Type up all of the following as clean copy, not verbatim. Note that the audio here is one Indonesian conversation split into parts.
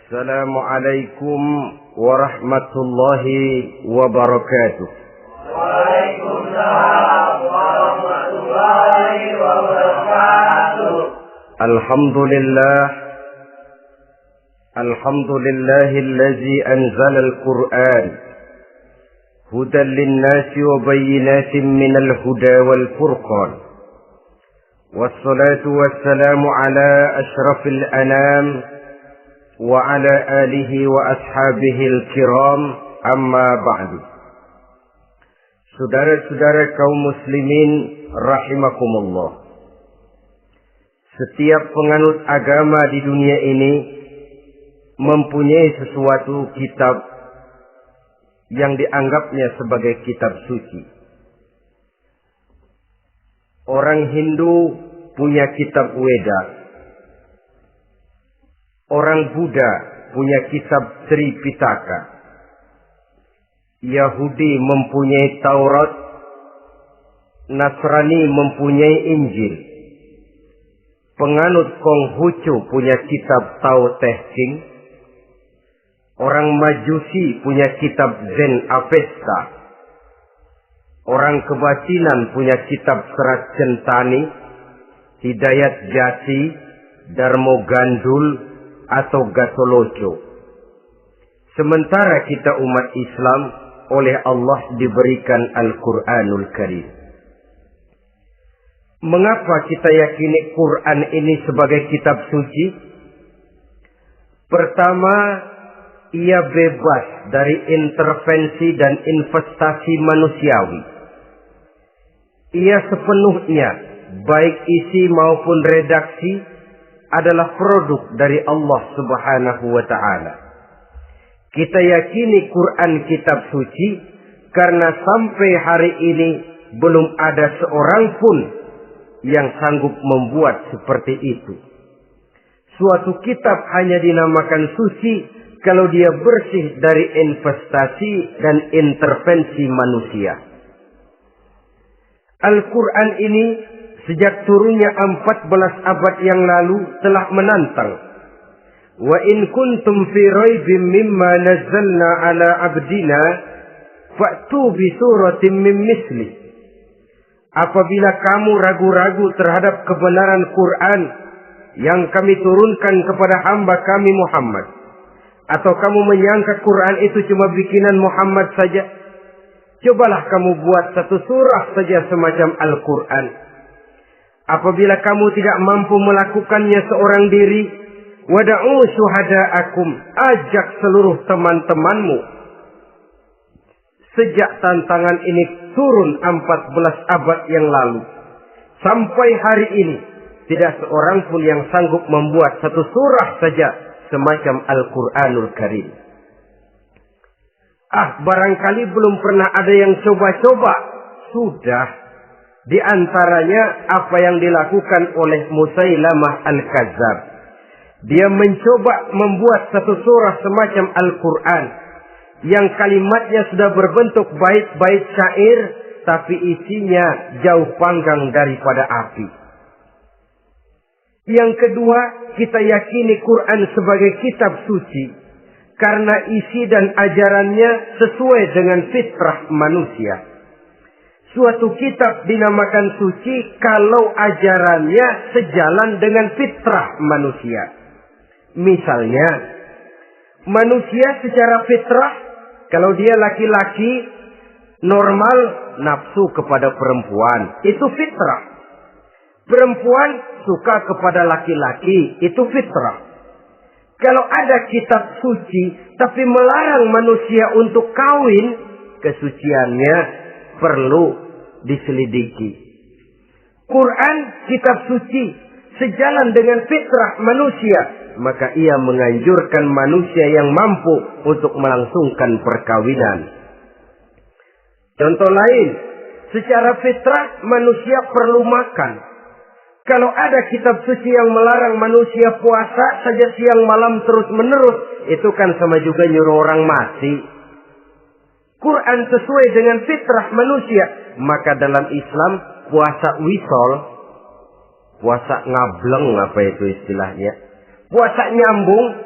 Assalamualaikum warahmatullahi wabarakatuh. Waalaikumsalam warahmatullahi wabarakatuh. Alhamdulillahillazi anzala al-Qur'an hudan lin-nasi wa bayyinatin minal huda wal furqan. Wassalatu wassalamu ala asyrafil anam wa ala alihi wa ashabihil kiram, amma ba'du. Saudara-saudara kaum muslimin rahimakumullah. Setiap penganut agama di dunia ini mempunyai sesuatu kitab yang dianggapnya sebagai kitab suci. Orang Hindu punya kitab Weda. Orang Buddha punya kitab Tripitaka. Yahudi mempunyai Taurat. Nasrani mempunyai Injil. Penganut Konghucu punya kitab Tao Te Ching. Orang Majusi punya kitab Zen Avesta. Orang Kebatinan punya kitab Serat Centani, Hidayat Jati, Darmo Gandul, atau Gatoloco. Sementara kita umat Islam oleh Allah diberikan Al-Quranul Karim. Mengapa kita yakini Quran ini sebagai kitab suci? Pertama, ia bebas dari intervensi dan investasi manusiawi. Ia sepenuhnya, baik isi maupun redaksi, adalah produk dari Allah Subhanahu wa ta'ala. Kita yakini Quran kitab suci karena sampai hari ini belum ada seorang pun yang sanggup membuat seperti itu. Suatu kitab hanya dinamakan suci kalau dia bersih dari investasi dan intervensi manusia. Al-Quran ini sejak turunnya 14 abad yang lalu telah menantang. Wa in kuntum fi raibim mimma nazzalna ala abdina fa'tu bi suratin min misli. Apabila kamu ragu-ragu terhadap kebenaran Quran yang kami turunkan kepada hamba kami Muhammad, atau kamu menyangka Quran itu cuma bikinan Muhammad saja, cobalah kamu buat satu surah saja semacam Al-Quran. Apabila kamu tidak mampu melakukannya seorang diri, wada'u syuhada'akum, ajak seluruh teman-temanmu. Sejak tantangan ini turun 14 abad yang lalu, sampai hari ini, tidak seorang pun yang sanggup membuat satu surah saja semacam Al-Quranul Karim. Barangkali belum pernah ada yang coba-coba. Sudah. Di antaranya apa yang dilakukan oleh Musailamah Al-Kadzab. Dia mencoba membuat satu surah semacam Al-Quran yang kalimatnya sudah berbentuk bait-bait syair, tapi isinya jauh panggang daripada api. Yang kedua, kita yakini Quran sebagai kitab suci karena isi dan ajarannya sesuai dengan fitrah manusia. Suatu kitab dinamakan suci kalau ajarannya sejalan dengan fitrah manusia. Misalnya, manusia secara fitrah, kalau dia laki-laki, normal nafsu kepada perempuan, itu fitrah. Perempuan suka kepada laki-laki, itu fitrah. Kalau ada kitab suci, tapi melarang manusia untuk kawin, kesuciannya perlu diselidiki. Quran kitab suci sejalan dengan fitrah manusia, maka ia menganjurkan manusia yang mampu untuk melangsungkan perkawinan. Contoh lain, secara fitrah manusia perlu makan. Kalau ada kitab suci yang melarang manusia puasa saja siang malam terus menerus, itu kan sama juga nyuruh orang mati. Quran sesuai dengan fitrah manusia. Maka dalam Islam puasa wisol, puasa ngableng apa itu istilahnya, puasa nyambung,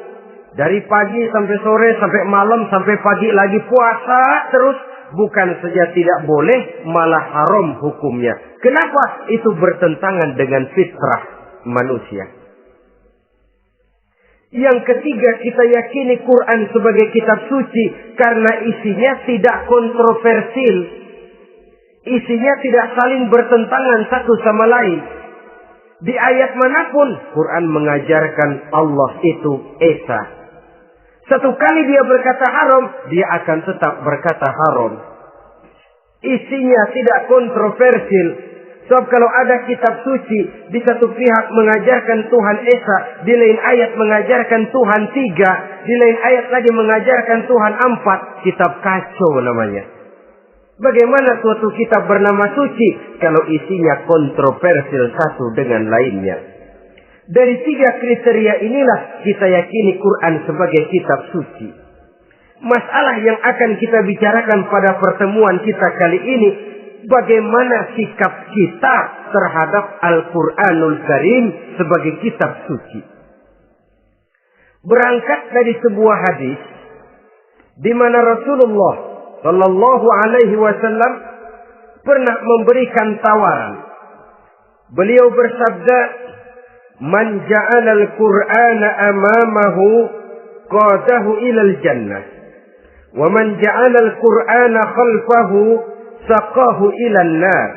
Dari pagi sampai sore, sampai malam, sampai pagi lagi puasa terus. Bukan saja tidak boleh, malah haram hukumnya. Kenapa? Itu bertentangan dengan fitrah manusia. Yang ketiga, kita yakini Quran sebagai kitab suci karena isinya tidak kontroversial. Isinya tidak saling bertentangan satu sama lain. Di ayat manapun, Quran mengajarkan Allah itu Esa. Satu kali dia berkata haram, dia akan tetap berkata haram. Isinya tidak kontroversial. Sebab kalau ada kitab suci, di satu pihak mengajarkan Tuhan Esa, di lain ayat mengajarkan Tuhan 3, di lain ayat lagi mengajarkan Tuhan 4, kitab kacau namanya. Bagaimana suatu kitab bernama suci kalau isinya kontroversial satu dengan lainnya? Dari 3 kriteria inilah kita yakini Quran sebagai kitab suci. Masalah yang akan kita bicarakan pada pertemuan kita kali ini, bagaimana sikap kita terhadap Al-Quranul Karim sebagai kitab suci. Berangkat dari sebuah hadis di mana Rasulullah Sallallahu Alaihi Wasallam pernah memberikan tawaran. Beliau bersabda, "Man ja'ala al-Qur'ana amamahu qadahu ilal jannah, wa man ja'ala al-Qur'ana khalfahu saqahu ilan nar."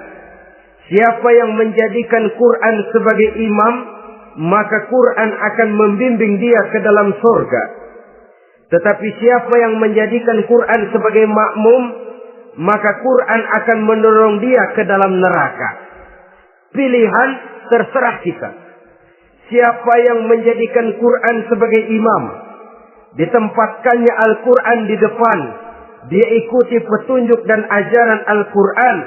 Siapa yang menjadikan Quran sebagai imam, maka Quran akan membimbing dia ke dalam surga. Tetapi siapa yang menjadikan Quran sebagai makmum, maka Quran akan mendorong dia ke dalam neraka. Pilihan terserah kita. Siapa yang menjadikan Quran sebagai imam, ditempatkannya Al-Quran di depan, dia ikuti petunjuk dan ajaran Al-Quran,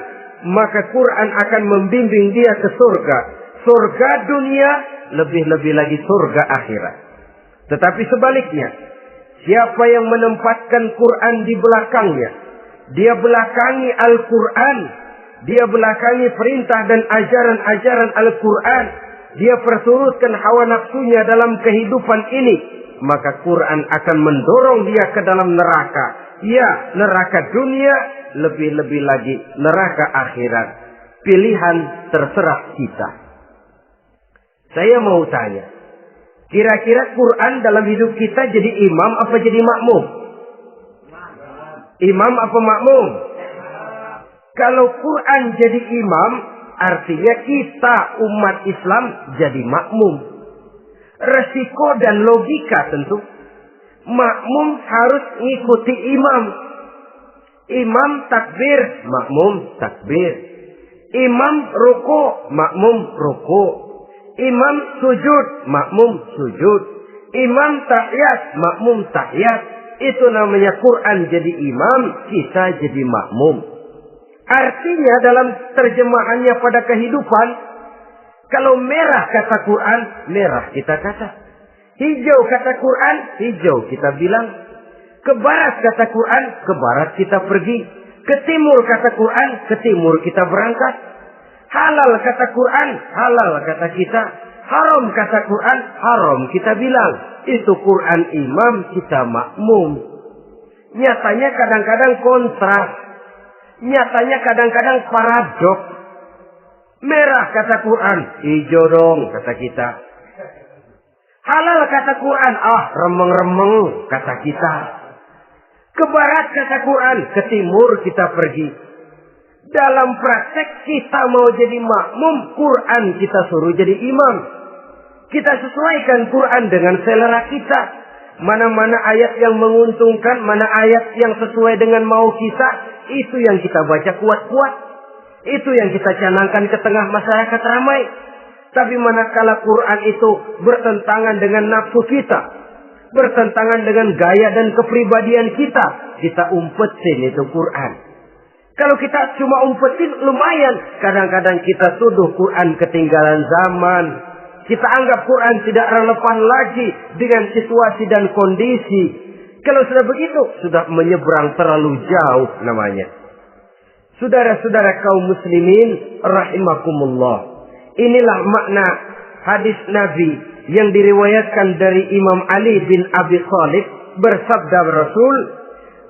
maka Quran akan membimbing dia ke surga. Surga dunia, lebih-lebih lagi surga akhirat. Tetapi sebaliknya, siapa yang menempatkan Quran di belakangnya, dia belakangi Al-Quran, dia belakangi perintah dan ajaran-ajaran Al-Quran, dia perturutkan hawa nafsunya dalam kehidupan ini, maka Quran akan mendorong dia ke dalam neraka. Ya, neraka dunia, lebih-lebih lagi neraka akhirat. Pilihan terserah kita. Saya mau tanya, kira-kira Quran dalam hidup kita jadi imam apa jadi makmum? Imam apa makmum? Kalau Quran jadi imam, artinya kita umat Islam jadi makmum. Resiko dan logika tentu. Makmum harus ngikuti imam. Imam takbir, makmum takbir. Imam ruku, makmum ruku. Imam sujud, makmum sujud. Imam tahiyat, makmum tahiyat. Itu namanya Quran jadi imam, kita jadi makmum. Artinya dalam terjemahannya pada kehidupan, kalau merah kata Quran, merah kita kata. Hijau kata Quran, hijau kita bilang. Ke barat kata Quran, ke barat kita pergi. Ke timur kata Quran, ke timur kita berangkat. Halal kata Quran, halal kata kita. Haram kata Quran, haram kita bilang. Itu Quran imam, kita makmum. Nyatanya kadang-kadang kontras. Nyatanya kadang-kadang paradok. Merah kata Quran, hijau dong kata kita. Halal kata Quran, remeng-remeng kata kita. Ke barat kata Quran, ke timur kita pergi. Dalam praktek kita mau jadi makmum, Quran kita suruh jadi imam. Kita sesuaikan Quran dengan selera kita. Mana-mana ayat yang menguntungkan, mana ayat yang sesuai dengan mau kita, itu yang kita baca kuat-kuat. Itu yang kita canangkan ke tengah masyarakat ramai. Tapi manakala Quran itu bertentangan dengan nafsu kita, bertentangan dengan gaya dan kepribadian kita, kita umpetin itu Quran. Kalau kita cuma umpetin lumayan, kadang-kadang kita tuduh Quran ketinggalan zaman. Kita anggap Quran tidak relevan lagi dengan situasi dan kondisi. Kalau sudah begitu, sudah menyeberang terlalu jauh namanya. Saudara-saudara kaum muslimin rahimakumullah. Inilah makna hadis Nabi yang diriwayatkan dari Imam Ali bin Abi Thalib, bersabda Rasul,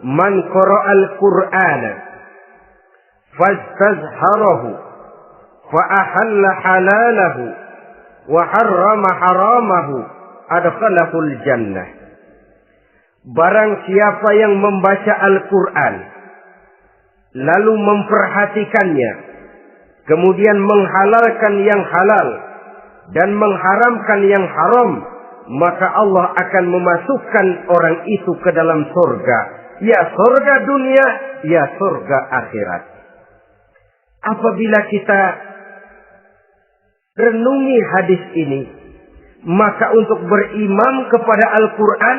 "Man qara'al Qur'ana fastazharahu fa ahalla halalahu wa harrama haramahu adkhalahul jannah." Barang siapa yang membaca Al-Quran lalu memperhatikannya, kemudian menghalalkan yang halal dan mengharamkan yang haram, maka Allah akan memasukkan orang itu ke dalam surga. Ya surga dunia, ya surga akhirat. Apabila kita renungi hadis ini, maka untuk berimam kepada Al-Quran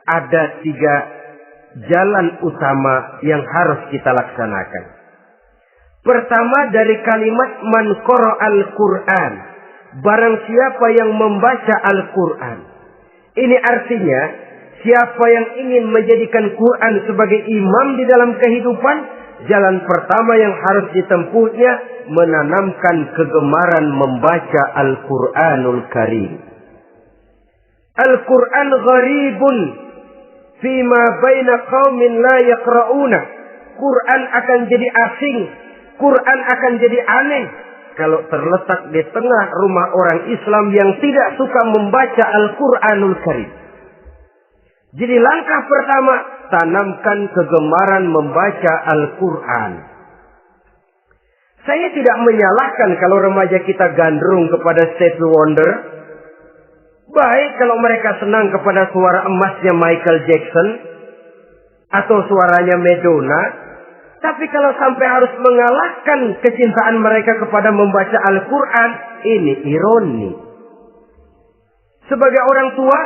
ada 3 jalan utama yang harus kita laksanakan. Pertama, dari kalimat man qara'al Qur'an, barang siapa yang membaca Al-Quran. Ini artinya siapa yang ingin menjadikan Quran sebagai imam di dalam kehidupan, jalan pertama yang harus ditempuhnya menanamkan kegemaran membaca Al-Quranul Karim. Al-Quran gharibun fima baina qaumin la yaqra'una. Quran akan jadi asing, Quran akan jadi aneh kalau terletak di tengah rumah orang Islam yang tidak suka membaca Al-Quranul Karim. Jadi langkah pertama, tanamkan kegemaran membaca Al-Quran. Saya tidak menyalahkan kalau remaja kita gandrung kepada Stevie Wonder. Baik kalau mereka senang kepada suara emasnya Michael Jackson atau suaranya Madonna. Tapi kalau sampai harus mengalahkan kecintaan mereka kepada membaca Al-Quran, ini ironi. Sebagai orang tua,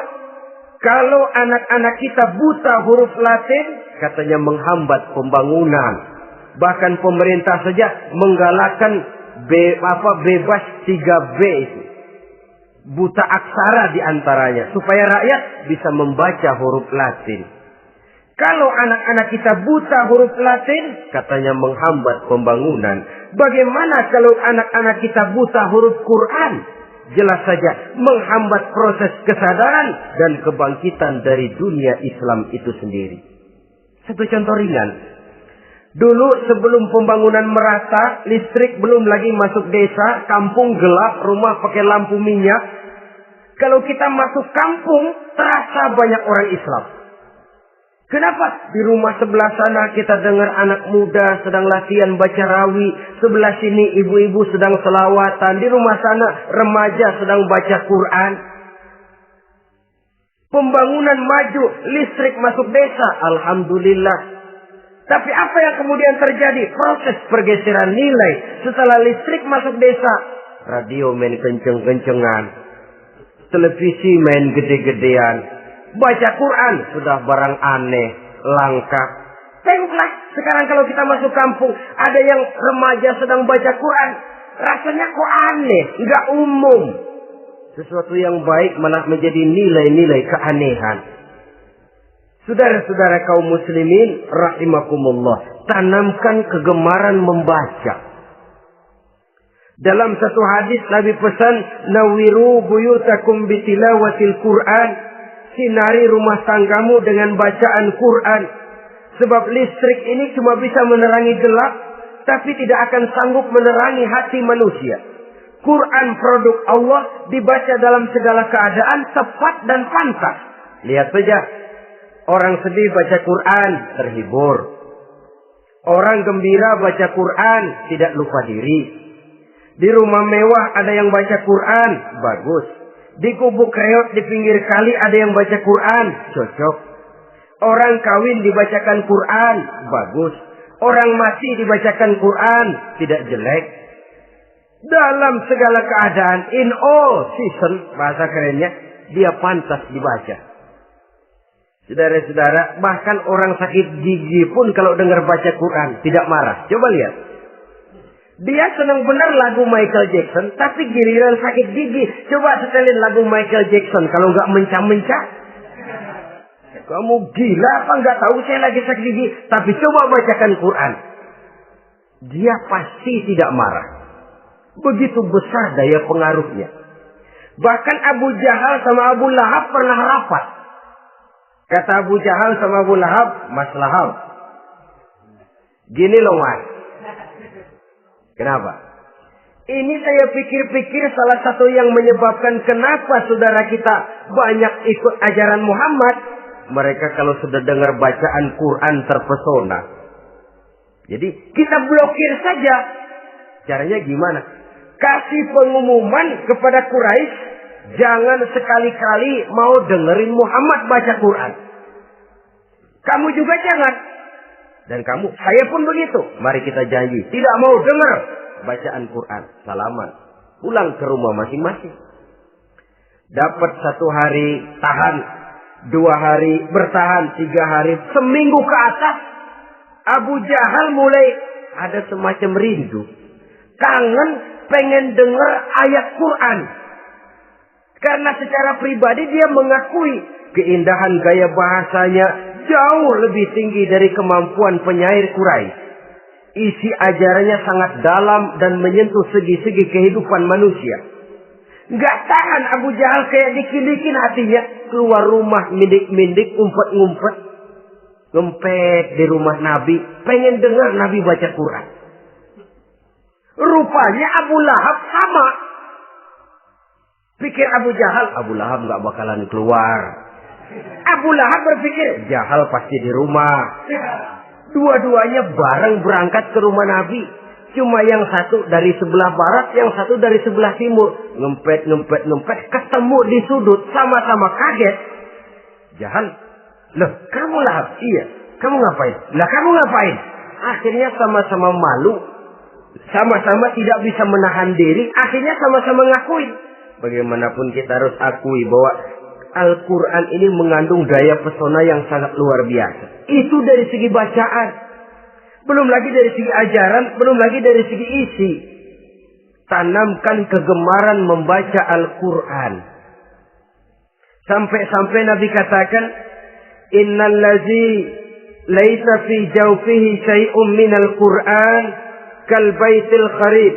kalau anak-anak kita buta huruf Latin, katanya menghambat pembangunan. Bahkan pemerintah saja menggalakkan bebas 3B itu. Buta aksara diantaranya, supaya rakyat bisa membaca huruf Latin. Kalau anak-anak kita buta huruf Latin, katanya menghambat pembangunan. Bagaimana kalau anak-anak kita buta huruf Quran? Jelas saja menghambat proses kesadaran dan kebangkitan dari dunia Islam itu sendiri. Satu contoh ringan. Dulu sebelum pembangunan merata, listrik belum lagi masuk desa, kampung gelap, rumah pakai lampu minyak. Kalau kita masuk kampung, terasa banyak orang Islam. Kenapa? Di rumah sebelah sana kita dengar anak muda sedang latihan baca rawi. Sebelah sini ibu-ibu sedang selawatan. Di rumah sana remaja sedang baca Quran. Pembangunan maju, listrik masuk desa. Alhamdulillah. Tapi apa yang kemudian terjadi? Proses pergeseran nilai. Setelah listrik masuk desa, radio main kenceng-kencengan. Televisi main gede-gedean. Baca Quran sudah barang aneh, langka. Tengoklah sekarang kalau kita masuk kampung, ada yang remaja sedang baca Quran. Rasanya kok aneh, nggak umum. Sesuatu yang baik malah menjadi nilai-nilai keanehan. Saudara-saudara kaum muslimin rahimakumullah, tanamkan kegemaran membaca. Dalam satu hadis Nabi pesan, nawiru buyutakum bitilawatil Quran. Sinari rumah tanggamu dengan bacaan Quran. Sebab listrik ini cuma bisa menerangi gelap, tapi tidak akan sanggup menerangi hati manusia. Quran produk Allah dibaca dalam segala keadaan, tepat dan pantas. Lihat saja, orang sedih baca Quran, terhibur. Orang gembira baca Quran, tidak lupa diri. Di rumah mewah ada yang baca Quran, bagus. Di gubuk reot di pinggir kali ada yang baca Quran, cocok. Orang kawin dibacakan Quran, bagus. Orang mati dibacakan Quran, tidak jelek. Dalam segala keadaan, in all season, bahasa kerennya, dia pantas dibaca. Saudara-saudara, bahkan orang sakit gigi pun kalau dengar baca Quran, tidak marah. Coba lihat. Dia senang benar lagu Michael Jackson, tapi giliran sakit gigi, coba setelin lagu Michael Jackson. Kalau nggak mencah-mencah, kamu gila apa nggak tahu saya lagi sakit gigi? Tapi coba bacakan Quran, dia pasti tidak marah. Begitu besar daya pengaruhnya. Bahkan Abu Jahal sama Abu Lahab pernah rapat. Kata Abu Jahal sama Abu Lahab, Mas Lahab, gini loh Mas. Kenapa? Ini saya pikir-pikir salah satu yang menyebabkan kenapa saudara kita banyak ikut ajaran Muhammad. Mereka kalau sudah dengar bacaan Quran terpesona. Jadi kita blokir saja. Caranya gimana? Kasih pengumuman kepada Quraisy, jangan sekali-kali mau dengerin Muhammad baca Quran. Kamu juga jangan. Dan kamu, saya pun begitu. Mari kita janji, tidak mau dengar bacaan Quran. Salaman. Pulang ke rumah masing-masing. Dapat 1 hari tahan, 2 hari bertahan, 3 hari, seminggu ke atas. Abu Jahal mulai ada semacam rindu. Kangen pengen dengar ayat Quran. Karena secara pribadi dia mengakui keindahan gaya bahasanya jauh lebih tinggi dari kemampuan penyair Quraisy. Isi ajarannya sangat dalam dan menyentuh segi-segi kehidupan manusia. Gak tahan Abu Jahal kayak dikilikin hatinya. Keluar rumah mindik-mindik, umpet-ngumpet. Ngempet di rumah Nabi. Pengen dengar Nabi baca Quran. Rupanya Abu Lahab sama. Pikir Abu Jahal, Abu Lahab gak bakalan keluar. Abu Lahab berpikir, Jahal pasti di rumah. Dua-duanya bareng berangkat ke rumah Nabi. Cuma yang satu dari sebelah barat, yang satu dari sebelah timur. Ngempet, ketemu di sudut, sama-sama kaget. Jahal, loh kamu Lahab? Iya, kamu ngapain? Lah kamu ngapain? Akhirnya sama-sama malu. Sama-sama tidak bisa menahan diri. Akhirnya sama-sama ngakuin. Bagaimanapun kita harus akui bahwa Al-Quran ini mengandung daya pesona yang sangat luar biasa. Itu dari segi bacaan. Belum lagi dari segi ajaran. Belum lagi dari segi isi. Tanamkan kegemaran membaca Al-Quran. Sampai-sampai Nabi katakan, Innal ladzi laisa fi jawfihi syai'un minal Quran kal baitil kharib.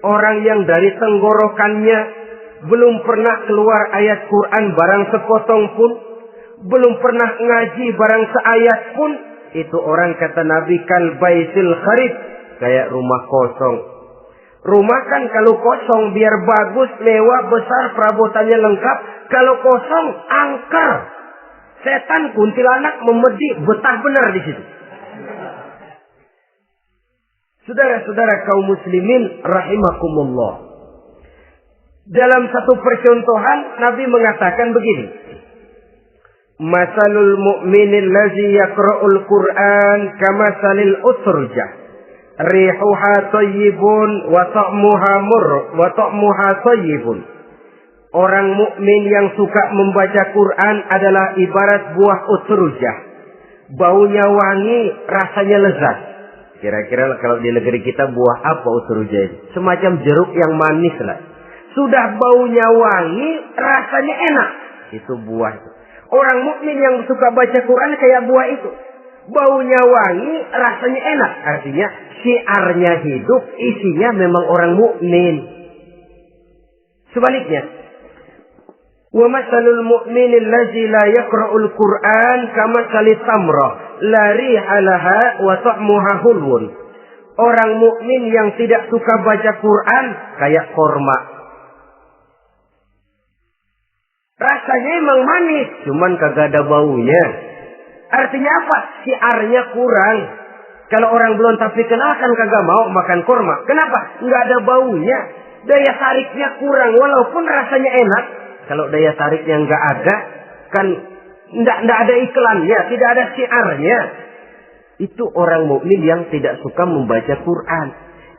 Orang yang dari tenggorokannya belum pernah keluar ayat Quran barang sepotong pun, belum pernah ngaji barang seayat pun, itu orang kata Nabi kal baitil kharib, kayak rumah kosong. Rumah kan kalau kosong biar bagus, mewah, besar, perabotannya lengkap. Kalau kosong angker. Setan kuntilanak memedi betah benar di situ. Saudara-saudara kaum muslimin rahimakumullah. Dalam satu percontohan Nabi mengatakan begini. Masalul mu'minil ladzi yaqra'ul Qur'an kamasalil utrujah. Rihuha thayyibun wa ta'muha thayyibun. Orang mukmin yang suka membaca Quran adalah ibarat buah utrujah. Baunya wangi, rasanya lezat. Kira-kira kalau di negeri kita buah apa utrujah itu? Semacam jeruk yang manis lah. Sudah baunya wangi, rasanya enak. Itu buah itu. Orang mukmin yang suka baca Quran kayak buah itu. Baunya wangi, rasanya enak. Artinya syiarnya hidup, isinya memang orang mukmin. Sebaliknya, wa masalul mu'minil ladzi la yaqra'ul Qur'an kamasalit tamrah la riha laha wa ta'muha hulwun. Orang mukmin yang tidak suka baca Quran kayak korma. Rasanya emang manis, cuman kagak ada baunya. Artinya apa? Syiarnya kurang. Kalau orang belum tapi kenal kan kagak mau makan korma. Kenapa? Nggak ada baunya. Daya tariknya kurang, walaupun rasanya enak. Kalau daya tariknya nggak ada, kan nggak ada iklannya, tidak ada syiarnya. Itu orang mukmin yang tidak suka membaca Quran.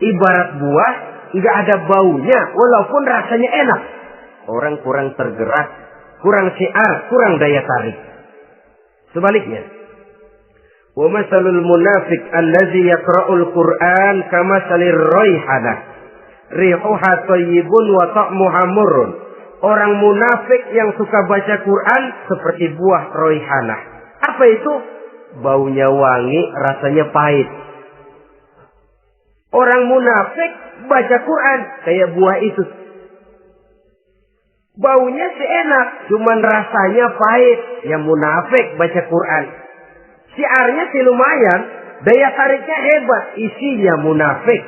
Ibarat buah, nggak ada baunya, walaupun rasanya enak. Orang kurang tergerak, kurang syiar, kurang daya tarik. Sebaliknya, wa masalul munafiq allazi yaqra'ul Qur'an kamasalir raihanah. Rihuha thayyibun wa ta'muha murrun. Orang munafik yang suka baca Quran seperti buah raihanah. Apa itu? Baunya wangi, rasanya pahit. Orang munafik baca Quran kayak buah itu. Baunya sih enak, cuman rasanya pahit. Ya munafik baca Quran. Syiarnya sih lumayan, daya tariknya hebat, isinya munafik.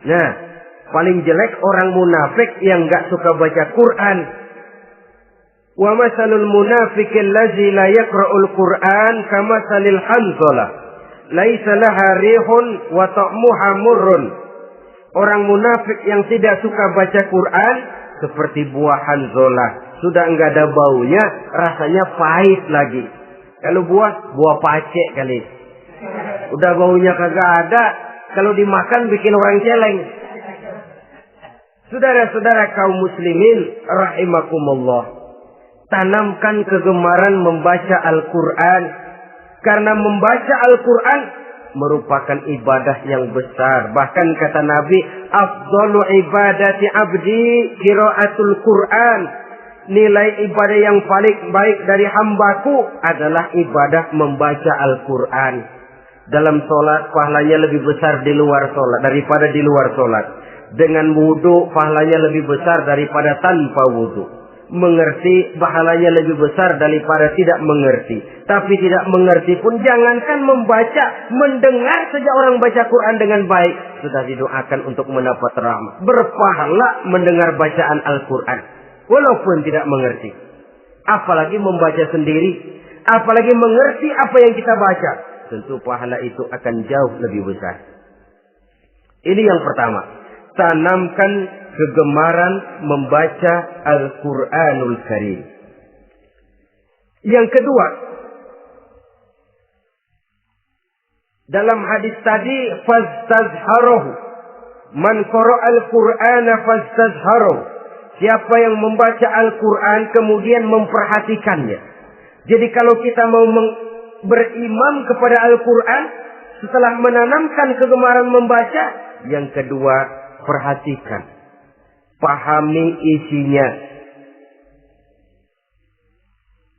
Nah, paling jelek orang munafik yang gak suka baca Quran. Wa masalul munafiqil ladzi la yaqra'ul Qur'an kamasalil hanzalah laisa laha rihun wa ta'muha murrun. Orang munafik yang tidak suka baca Quran seperti buah hanzalah, sudah enggak ada baunya, rasanya pahit lagi. Kalau buah pacek kali. Udah baunya kagak ada, kalau dimakan bikin orang celeng. Saudara-saudara kaum muslimin rahimakumullah, tanamkan kegemaran membaca Al-Quran. Karena membaca Al-Quran merupakan ibadah yang besar. Bahkan kata Nabi, afdalu ibadati abdi qiraatul Quran. Nilai ibadah yang paling baik dari hambaku adalah ibadah membaca Al-Quran. Dalam sholat pahalanya lebih besar di luar sholat daripada di luar sholat. Dengan wudu pahalanya lebih besar daripada tanpa wudu. Mengerti pahalanya lebih besar daripada tidak mengerti. Tapi tidak mengerti pun jangankan membaca, mendengar saja orang baca Quran dengan baik sudah didoakan untuk mendapat rahmat. Berpahala mendengar bacaan Al-Quran walaupun tidak mengerti. Apalagi membaca sendiri, apalagi mengerti apa yang kita baca, tentu pahala itu akan jauh lebih besar. Ini yang pertama. Tanamkan kegemaran membaca Al-Quranul Karim. Yang kedua, dalam hadis tadi, fastazharuhu. Man qara'al Qur'ana fastazharuhu. Siapa yang membaca Al-Quran kemudian memperhatikannya. Jadi kalau kita mau berimam kepada Al-Quran, setelah menanamkan kegemaran membaca, yang kedua, perhatikan, pahami isinya.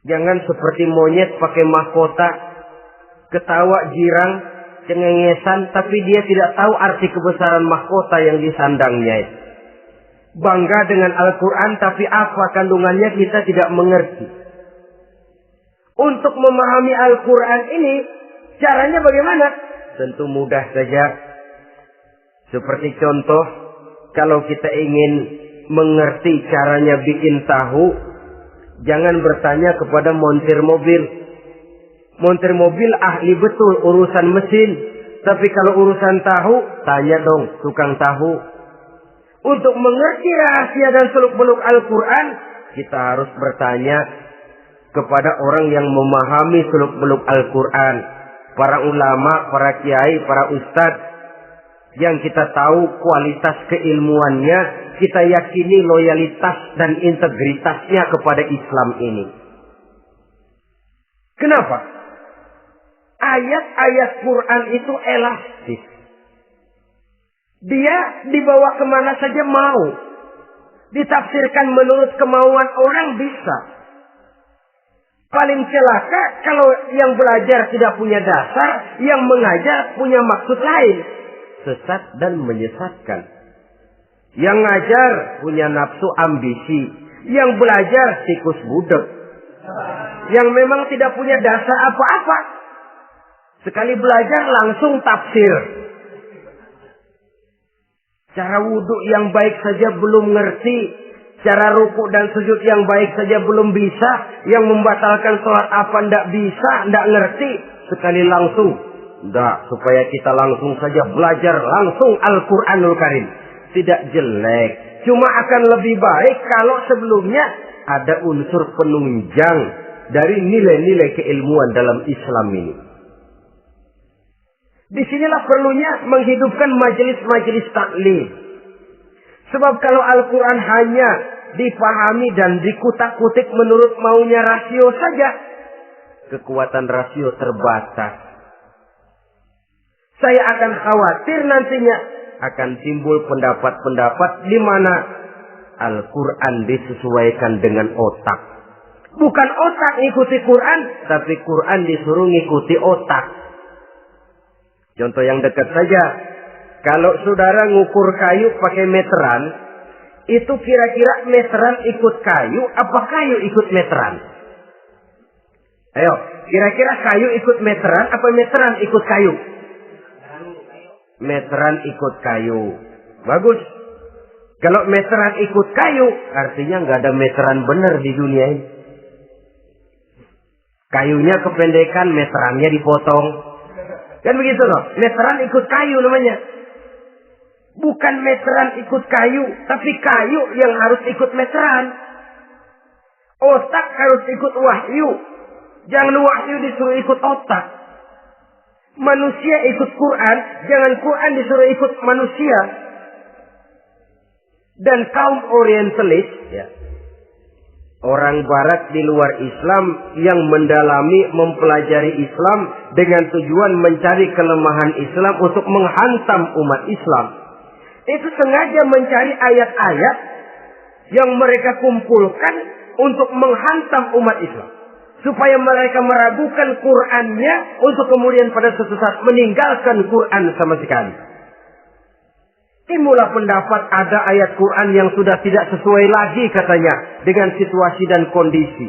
Jangan seperti monyet pakai mahkota, ketawa girang, cengengesan, tapi dia tidak tahu arti kebesaran mahkota yang disandangnya. Bangga dengan Al-Quran, tapi apa kandungannya kita tidak mengerti. Untuk memahami Al-Quran ini, caranya bagaimana? Tentu mudah saja. Seperti contoh, kalau kita ingin mengerti caranya bikin tahu, jangan bertanya kepada montir mobil. Montir mobil ahli betul urusan mesin. Tapi kalau urusan tahu, tanya dong tukang tahu. Untuk mengerti rahasia dan seluk-beluk Al-Quran, kita harus bertanya kepada orang yang memahami seluk-beluk Al-Quran. Para ulama, para kiai, para ustadz, yang kita tahu kualitas keilmuannya, kita yakini loyalitas dan integritasnya kepada Islam ini. Kenapa? Ayat-ayat Quran itu elastis. Dia dibawa kemana saja mau. Ditafsirkan menurut kemauan orang bisa. Paling celaka kalau yang belajar tidak punya dasar, yang mengajar punya maksud lain. Sesat dan menyesatkan. Yang ngajar punya nafsu ambisi, yang belajar tikus budek, yang memang tidak punya dasar apa-apa. Sekali belajar langsung tafsir. Cara wudhu yang baik saja belum ngerti, cara rukuk dan sujud yang baik saja belum bisa, yang membatalkan sholat apa ndak bisa, ndak ngerti. Sekali langsung. Enggak, supaya kita langsung saja belajar langsung Al-Quranul Karim. Tidak jelek. Cuma akan lebih baik kalau sebelumnya ada unsur penunjang dari nilai-nilai keilmuan dalam Islam ini. Disinilah perlunya menghidupkan majelis-majelis taklim. Sebab kalau Al-Quran hanya dipahami dan dikutak-kutik menurut maunya rasio saja, kekuatan rasio terbatas. Saya akan khawatir nantinya akan timbul pendapat-pendapat di mana Al-Quran disesuaikan dengan otak. Bukan otak ngikuti Quran, tapi Quran disuruh ngikuti otak. Contoh yang dekat saja. Kalau saudara ngukur kayu pakai meteran, itu kira-kira meteran ikut kayu, apa kayu ikut meteran? Ayo, kira-kira kayu ikut meteran, apa meteran ikut kayu? Meteran ikut kayu. Bagus. Kalau meteran ikut kayu, artinya nggak ada meteran benar di dunia ini. Kayunya kependekan, meterannya dipotong. Kan begitu loh. Meteran ikut kayu namanya. Bukan meteran ikut kayu, tapi kayu yang harus ikut meteran. Otak harus ikut wahyu. Jangan wahyu disuruh ikut otak. Manusia ikut Quran, jangan Quran disuruh ikut manusia. Dan kaum orientalis, ya, orang barat di luar Islam yang mendalami, mempelajari Islam dengan tujuan mencari kelemahan Islam untuk menghantam umat Islam. Itu sengaja mencari ayat-ayat yang mereka kumpulkan untuk menghantam umat Islam. Supaya mereka meragukan Qur'annya untuk kemudian pada suatu saat meninggalkan Qur'an sama sekali. Timbullah pendapat ada ayat Quran yang sudah tidak sesuai lagi katanya dengan situasi dan kondisi.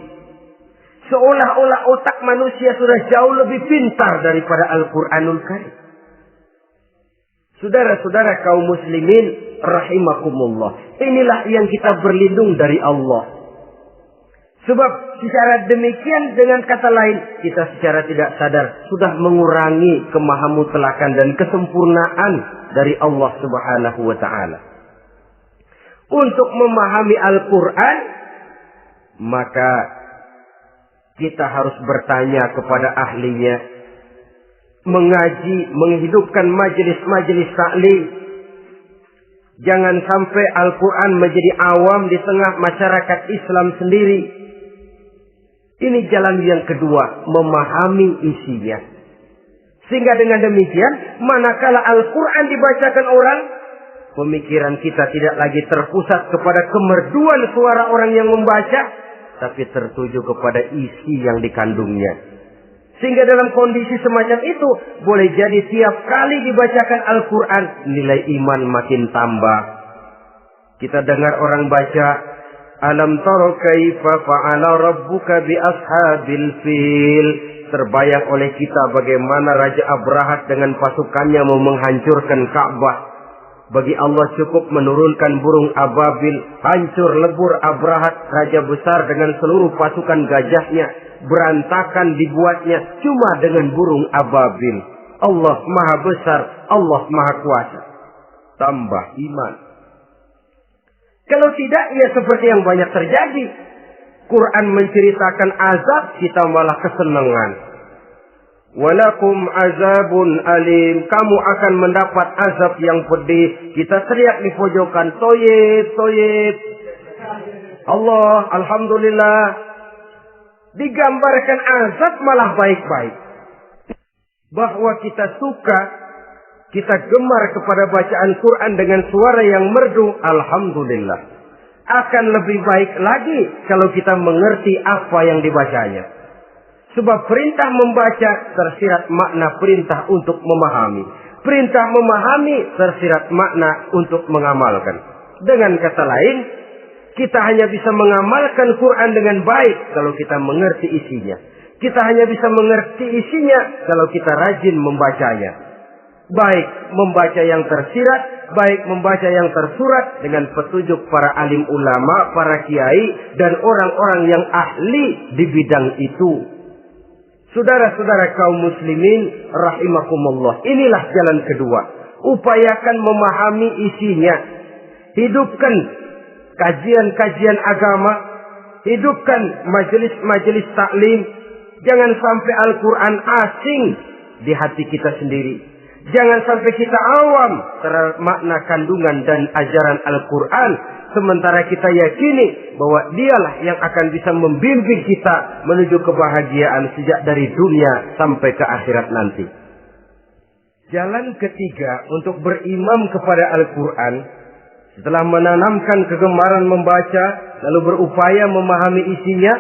Seolah-olah otak manusia sudah jauh lebih pintar daripada Al-Quranul Karim. Saudara-saudara kaum muslimin rahimakumullah. Inilah yang kita berlindung dari Allah. Sebab secara demikian dengan kata lain kita secara tidak sadar sudah mengurangi kemahamutlakan dan kesempurnaan dari Allah Subhanahu wa taala. Untuk memahami Al-Qur'an maka kita harus bertanya kepada ahlinya, mengaji, menghidupkan majelis-majelis taklim. Jangan sampai Al-Qur'an menjadi awam di tengah masyarakat Islam sendiri. Ini jalan yang kedua, memahami isinya. Sehingga dengan demikian, manakala Al-Quran dibacakan orang, pemikiran kita tidak lagi terpusat kepada kemerduan suara orang yang membaca, tapi tertuju kepada isi yang dikandungnya. Sehingga dalam kondisi semacam itu, boleh jadi tiap kali dibacakan Al-Quran, nilai iman makin tambah. Kita dengar orang baca, Alam taro kaifa fa'ala rabbuka bi ashabil fil. Terbayang oleh kita bagaimana Raja Abrahat dengan pasukannya mau menghancurkan Ka'bah. Bagi Allah cukup menurunkan burung ababil, hancur lebur Abrahat, raja besar dengan seluruh pasukan gajahnya, berantakan dibuatnya cuma dengan burung ababil. Allah Maha Besar, Allah Maha Kuasa. Tambah iman. Kalau tidak, ya seperti yang banyak terjadi. Quran menceritakan azab, kita malah kesenangan. Walakum azabun alim. Kamu akan mendapat azab yang pedih. Kita teriak di pojokan, toyib, toyib. Allah, alhamdulillah. Digambarkan azab malah baik-baik. Bahwa kita suka, kita gemar kepada bacaan Quran dengan suara yang merdu, alhamdulillah. Akan lebih baik lagi kalau kita mengerti apa yang dibacanya. Sebab perintah membaca tersirat makna perintah untuk memahami. Perintah memahami tersirat makna untuk mengamalkan. Dengan kata lain, kita hanya bisa mengamalkan Quran dengan baik kalau kita mengerti isinya. Kita hanya bisa mengerti isinya kalau kita rajin membacanya. Baik membaca yang tersirat, baik membaca yang tersurat dengan petunjuk para alim ulama, para kiai, dan orang-orang yang ahli di bidang itu. Saudara-saudara kaum muslimin rahimakumullah, inilah jalan kedua. Upayakan memahami isinya. Hidupkan kajian-kajian agama, hidupkan majelis-majelis taklim. Jangan sampai Al-Quran asing di hati kita sendiri. Jangan sampai kita awam terhadap makna kandungan dan ajaran Al-Quran. Sementara kita yakini bahwa dialah yang akan bisa membimbing kita menuju kebahagiaan sejak dari dunia sampai ke akhirat nanti. Jalan ketiga untuk berimam kepada Al-Quran, setelah menanamkan kegemaran membaca, lalu berupaya memahami isinya,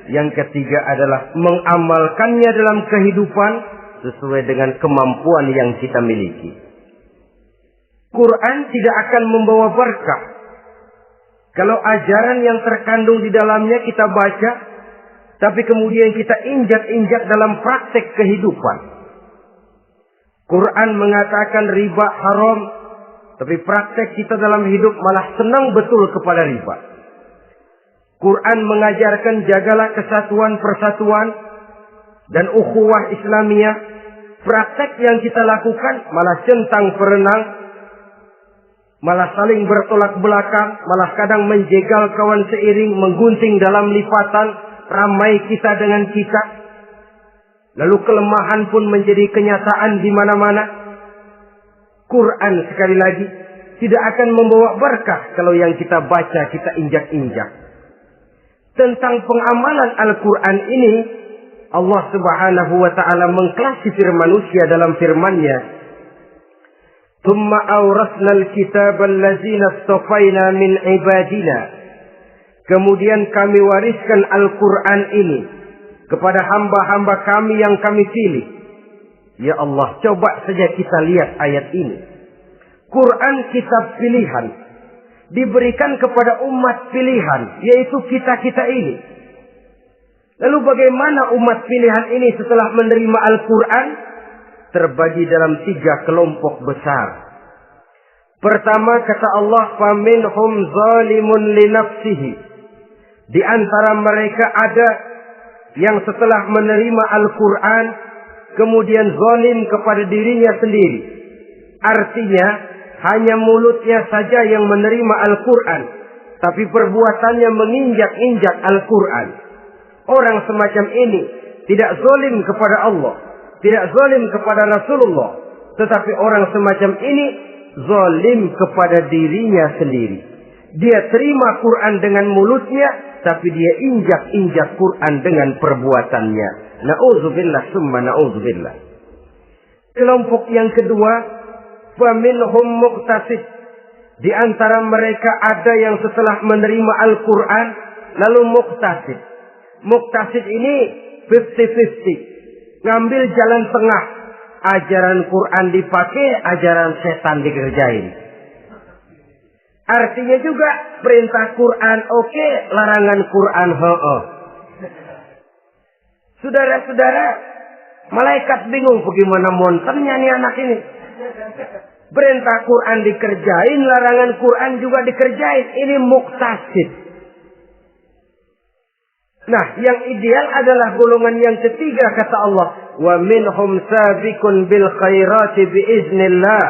yang ketiga adalah mengamalkannya dalam kehidupan sesuai dengan kemampuan yang kita miliki. Quran tidak akan membawa berkah Kalau ajaran yang terkandung di dalamnya kita baca, tapi kemudian kita injak-injak dalam praktek kehidupan. Quran mengatakan riba haram, tapi praktek kita dalam hidup malah senang betul kepada riba. Quran mengajarkan jagalah kesatuan persatuan dan ukhuwah Islamiyah. Praktek yang kita lakukan malah centang perenang, malah saling bertolak belakang, malah kadang menjegal kawan seiring, menggunting dalam lipatan, ramai kita dengan kita. Lalu kelemahan pun menjadi kenyataan di mana-mana. Quran sekali lagi tidak akan membawa berkah kalau yang kita baca kita injak-injak. Tentang pengamalan Al-Quran ini, Allah Subhanahu wa ta'ala mengklasifikasi manusia dalam firman-Nya. Tsumma awrasna al-kitaba allazina istafaina min ibadina. Kemudian kami wariskan Al-Quran ini kepada hamba-hamba kami yang kami pilih. Ya Allah, coba saja kita lihat ayat ini. Quran kitab pilihan, diberikan kepada umat pilihan, yaitu kita-kita ini. Lalu bagaimana umat pilihan ini setelah menerima Al-Quran? Terbagi dalam 3 kelompok besar. Pertama kata Allah, faminhum zalimun li nafsihi. Di antara mereka ada yang setelah menerima Al-Quran kemudian zalim kepada dirinya sendiri. Artinya hanya mulutnya saja yang menerima Al-Quran, tapi perbuatannya menginjak-injak Al-Quran. Orang semacam ini tidak zalim kepada Allah, tidak zalim kepada Rasulullah, tetapi orang semacam ini zalim kepada dirinya sendiri. Dia terima Quran dengan mulutnya, tapi dia injak-injak Quran dengan perbuatannya. Na'udzubillah summa na'udzubillah. Kelompok yang kedua, faminhum muqtasid. Di antara mereka ada yang setelah menerima Al-Quran lalu muqtasid. Muqtasid ini 50-50. Ngambil jalan tengah. Ajaran Quran dipakai, ajaran setan dikerjain. Artinya juga perintah Quran oke, larangan Quran ho-oh. Saudara-saudara, malaikat bingung bagaimana montennya nih anak ini. Perintah Quran dikerjain, larangan Quran juga dikerjain. Ini muqtasid. Nah, yang ideal adalah golongan yang ketiga kata Allah, wa minhum sabiqun bil khairati biiznillah.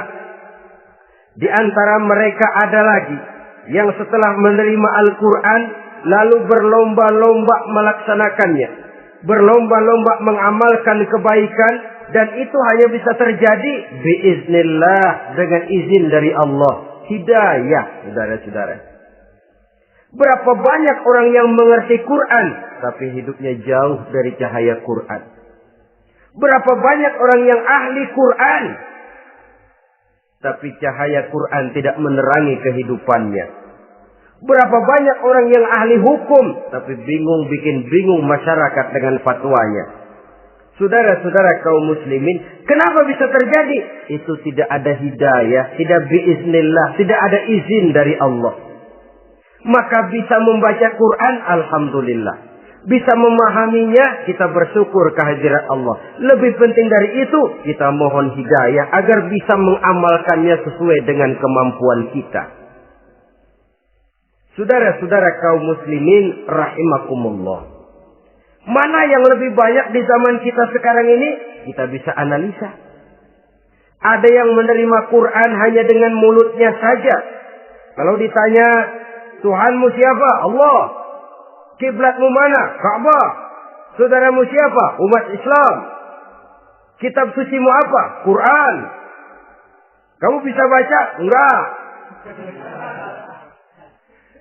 Di antara mereka ada lagi yang setelah menerima Al-Quran lalu berlomba-lomba melaksanakannya, berlomba-lomba mengamalkan kebaikan, dan itu hanya bisa terjadi biiznillah, dengan izin dari Allah. Hidayah, saudara-saudara. Berapa banyak orang yang mengerti Quran tapi hidupnya jauh dari cahaya Quran. Berapa banyak orang yang ahli Quran tapi cahaya Quran tidak menerangi kehidupannya. Berapa banyak orang yang ahli hukum tapi bikin bingung masyarakat dengan fatwanya. Saudara-saudara kaum muslimin, kenapa bisa terjadi? Itu tidak ada hidayah, tidak biiznillah, tidak ada izin dari Allah. Maka bisa membaca Quran, alhamdulillah. Bisa memahaminya, kita bersyukur kehadirat Allah. Lebih penting dari itu, kita mohon hidayah agar bisa mengamalkannya sesuai dengan kemampuan kita. Saudara-saudara kaum muslimin rahimakumullah. Mana yang lebih banyak di zaman kita sekarang ini? Kita bisa analisa. Ada yang menerima Quran hanya dengan mulutnya saja. Kalau ditanya, Tuhanmu siapa? Allah. Kiblatmu mana? Ka'bah. Saudaramu siapa? Umat Islam. Kitab sucimu apa? Quran. Kamu bisa baca? Enggak.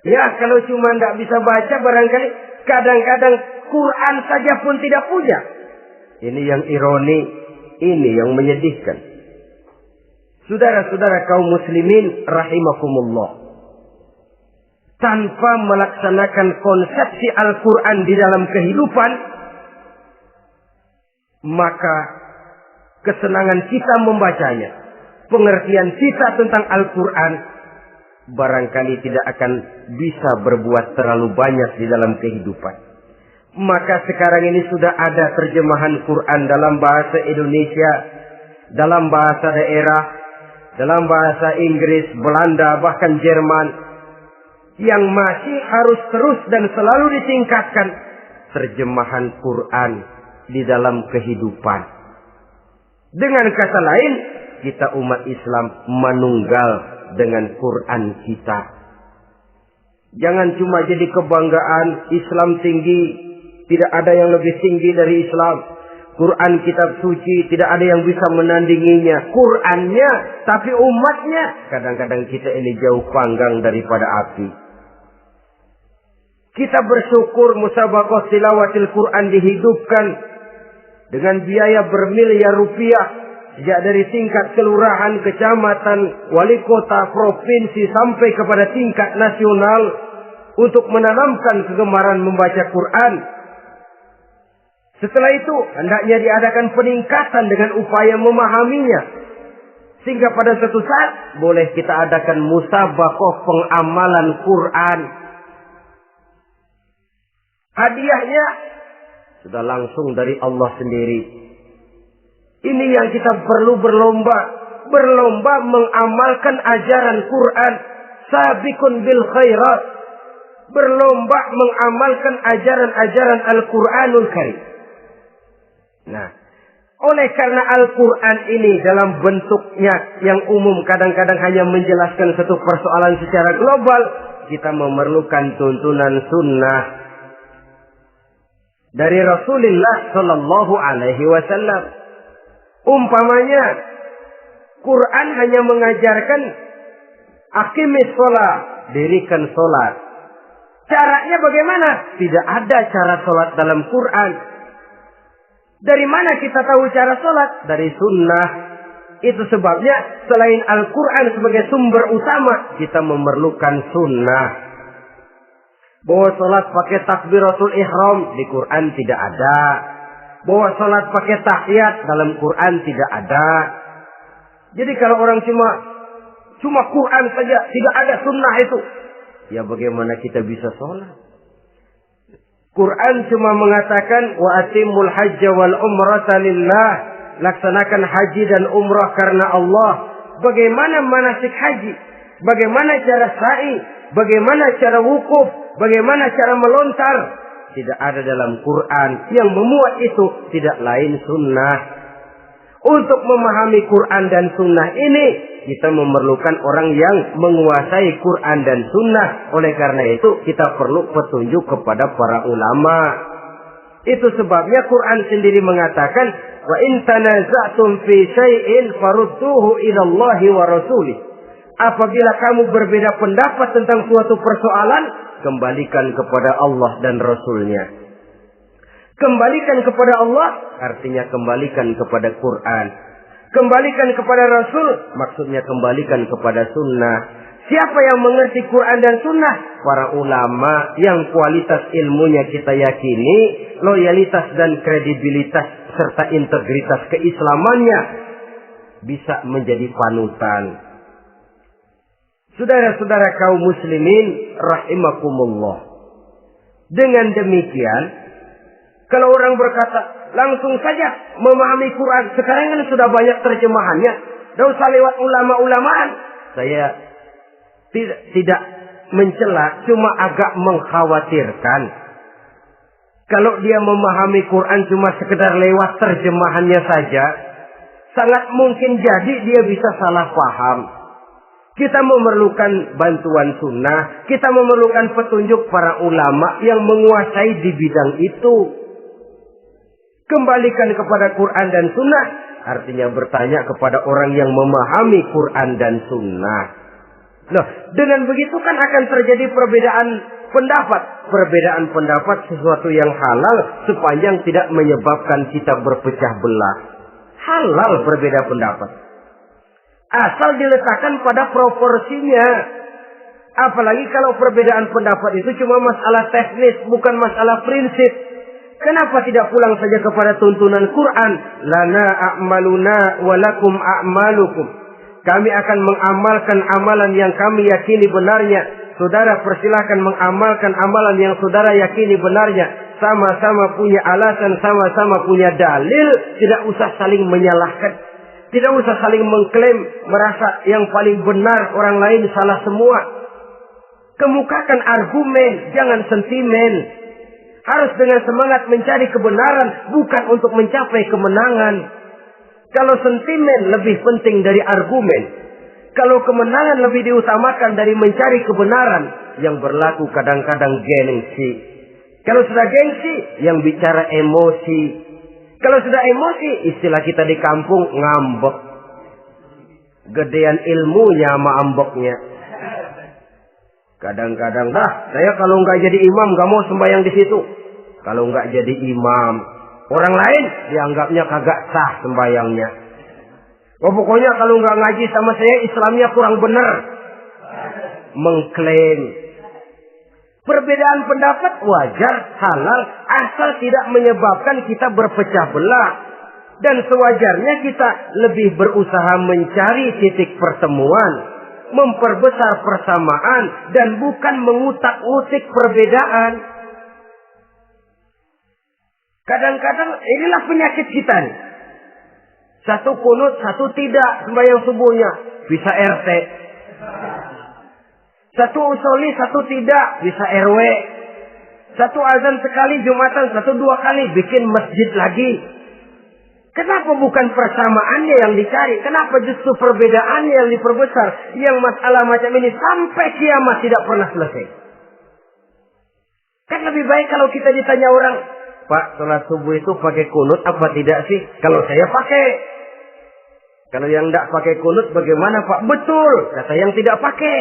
Ya, kalau cuma tidak bisa baca, barangkali kadang-kadang Quran saja pun tidak punya. Ini yang ironi, ini yang menyedihkan. Saudara-saudara kaum muslimin rahimakumullah. Tanpa melaksanakan konsepsi Al-Quran di dalam kehidupan, maka kesenangan kita membacanya, pengertian kita tentang Al-Quran barangkali tidak akan bisa berbuat terlalu banyak di dalam kehidupan. Maka sekarang ini sudah ada terjemahan Quran dalam bahasa Indonesia, dalam bahasa daerah, dalam bahasa Inggris, Belanda, bahkan Jerman, yang masih harus terus dan selalu ditingkatkan terjemahan Quran di dalam kehidupan. Dengan kata lain, kita umat Islam menunggal dengan Quran kita. Jangan cuma jadi kebanggaan Islam tinggi, tidak ada yang lebih tinggi dari Islam. Quran kitab suci, tidak ada yang bisa menandinginya. Qurannya, tapi umatnya, kadang-kadang kita ini jauh panggang daripada api. Kita bersyukur musabaqah tilawatil Quran dihidupkan dengan biaya bermiliar rupiah. Sejak dari tingkat kelurahan, kecamatan, wali kota, provinsi, sampai kepada tingkat nasional. Untuk menanamkan kegemaran membaca Quran. Setelah itu, hendaknya diadakan peningkatan dengan upaya memahaminya. Sehingga pada suatu saat, boleh kita adakan musabaqah pengamalan Quran. Hadiahnya sudah langsung dari Allah sendiri. Ini yang kita perlu berlomba. Berlomba mengamalkan ajaran Quran. Sabiqun bil khairat. Berlomba mengamalkan ajaran-ajaran Al-Quranul Karim. Nah, oleh karena Al-Quran ini dalam bentuknya yang umum kadang-kadang hanya menjelaskan satu persoalan secara global, kita memerlukan tuntunan sunnah dari Rasulullah Sallallahu Alaihi Wasallam. Umpamanya, Quran hanya mengajarkan aqimis sholat, dirikan sholat. Caranya bagaimana? Tidak ada cara sholat dalam Quran. Dari mana kita tahu cara sholat? Dari sunnah. Itu sebabnya selain Al-Quran sebagai sumber utama, kita memerlukan sunnah. Bahwa sholat pakai takbiratul ihram di Quran tidak ada. Bahwa sholat pakai tahiyat dalam Quran tidak ada. Jadi kalau orang cuma Quran saja, tidak ada sunnah itu, ya bagaimana kita bisa sholat? Quran cuma mengatakan wa atimul hajja wal umrata lillah, laksanakan haji dan umrah karena Allah. Bagaimana manasik haji? Bagaimana cara sa'i? Bagaimana cara wukuf? Bagaimana cara melontar? Tidak ada dalam Quran. Yang memuat itu tidak lain sunnah. Untuk memahami Quran dan sunnah ini, kita memerlukan orang yang menguasai Quran dan sunnah. Oleh karena itu, kita perlu petunjuk kepada para ulama. Itu sebabnya Quran sendiri mengatakan, wa in tanaza'tum fi syai'in farudduhu ila Allahi wa rasulih. Apabila kamu berbeda pendapat tentang suatu persoalan, kembalikan kepada Allah dan Rasulnya. Kembalikan kepada Allah artinya kembalikan kepada Quran. Kembalikan kepada Rasul maksudnya kembalikan kepada sunnah. Siapa yang mengerti Quran dan sunnah? Para ulama yang kualitas ilmunya kita yakini, loyalitas dan kredibilitas serta integritas keislamannya bisa menjadi panutan. Saudara-saudara kaum muslimin rahimakumullah. Dengan demikian, kalau orang berkata, langsung saja memahami Quran. Sekarang kan sudah banyak terjemahannya. Tidak usah lewat ulama-ulamaan. Saya tidak mencela, cuma agak mengkhawatirkan. Kalau dia memahami Quran cuma sekedar lewat terjemahannya saja, sangat mungkin jadi dia bisa salah paham. Kita memerlukan bantuan sunnah. Kita memerlukan petunjuk para ulama yang menguasai di bidang itu. Kembalikan kepada Quran dan sunnah artinya bertanya kepada orang yang memahami Quran dan sunnah. Nah, dengan begitu kan akan terjadi perbedaan pendapat. Perbedaan pendapat sesuatu yang halal sepanjang tidak menyebabkan kita berpecah belah. Halal berbeda pendapat. Asal diletakkan pada proporsinya. Apalagi kalau perbedaan pendapat itu cuma masalah teknis, bukan masalah prinsip. Kenapa tidak pulang saja kepada tuntunan Quran? Lana a'maluna walakum a'malukum. Kami akan mengamalkan amalan yang kami yakini benarnya. Saudara persilahkan mengamalkan amalan yang saudara yakini benarnya. Sama-sama punya alasan, sama-sama punya dalil. Tidak usah saling menyalahkan. Tidak usah saling mengklaim, merasa yang paling benar, orang lain salah semua. Kemukakan argumen, jangan sentimen. Harus dengan semangat mencari kebenaran, bukan untuk mencapai kemenangan. Kalau sentimen lebih penting dari argumen, kalau kemenangan lebih diutamakan dari mencari kebenaran, yang berlaku kadang-kadang gengsi. Kalau sudah gengsi, yang bicara emosi. Kalau sudah emosi, istilah kita di kampung, ngambek. Gedean ilmunya sama ambeknya. Kadang-kadang, saya kalau nggak jadi imam, nggak mau sembahyang di situ. Kalau nggak jadi imam, orang lain dianggapnya kagak sah sembahyangnya. Pokoknya kalau nggak ngaji sama saya, Islamnya kurang benar. Mengklaim. Perbedaan pendapat wajar, halal, asal tidak menyebabkan kita berpecah belah. Dan sewajarnya kita lebih berusaha mencari titik pertemuan, memperbesar persamaan, dan bukan mengutak-utik perbedaan. Kadang-kadang inilah penyakit kita nih. Satu kunut, satu tidak sembahyang subuhnya. Bisa RT. Satu usoli, satu tidak, bisa RW. Satu azan sekali Jumatan, satu dua kali, bikin masjid lagi. Kenapa bukan persamaannya yang dicari? Kenapa justru perbedaannya yang diperbesar? Yang masalah macam ini sampai kiamat tidak pernah selesai. Kan lebih baik kalau kita ditanya orang, Pak, sholat subuh itu pakai kunut apa tidak sih? Kalau saya pakai. Kalau yang tidak pakai kunut bagaimana Pak? Betul, kata yang tidak pakai.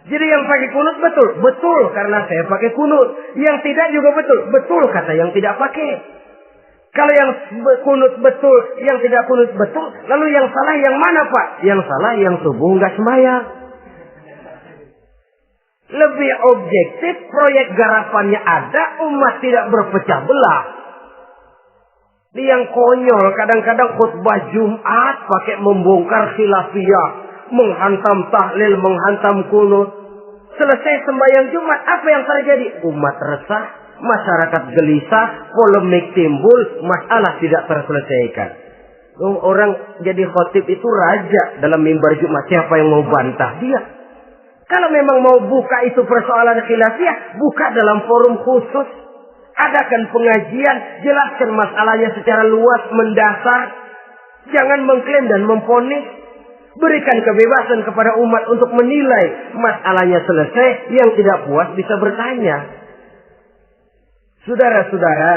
Jadi yang pakai kunut betul, betul karena saya pakai kunut. Yang tidak juga betul, betul kata yang tidak pakai. Kalau yang kunut betul, yang tidak kunut betul, lalu yang salah yang mana Pak? Yang salah yang subuh nggak sembahyang. Lebih objektif, proyek garapannya ada, umat tidak berpecah belah. Yang konyol kadang-kadang khutbah Jumat pakai membongkar khilafiyah, menghantam tahlil, menghantam kunut. Selesai sembahyang Jumat, apa yang terjadi? Umat resah, masyarakat gelisah, polemik timbul, masalah tidak terselesaikan. Orang jadi khotib itu raja dalam mimbar Jumat, siapa yang mau bantah dia? Kalau memang mau buka itu persoalan khilafiyah, buka dalam forum khusus. Adakan pengajian, jelaskan masalahnya secara luas, mendasar. Jangan mengklaim dan memponis. Berikan kebebasan kepada umat untuk menilai masalahnya selesai. Yang tidak puas bisa bertanya. Saudara-saudara,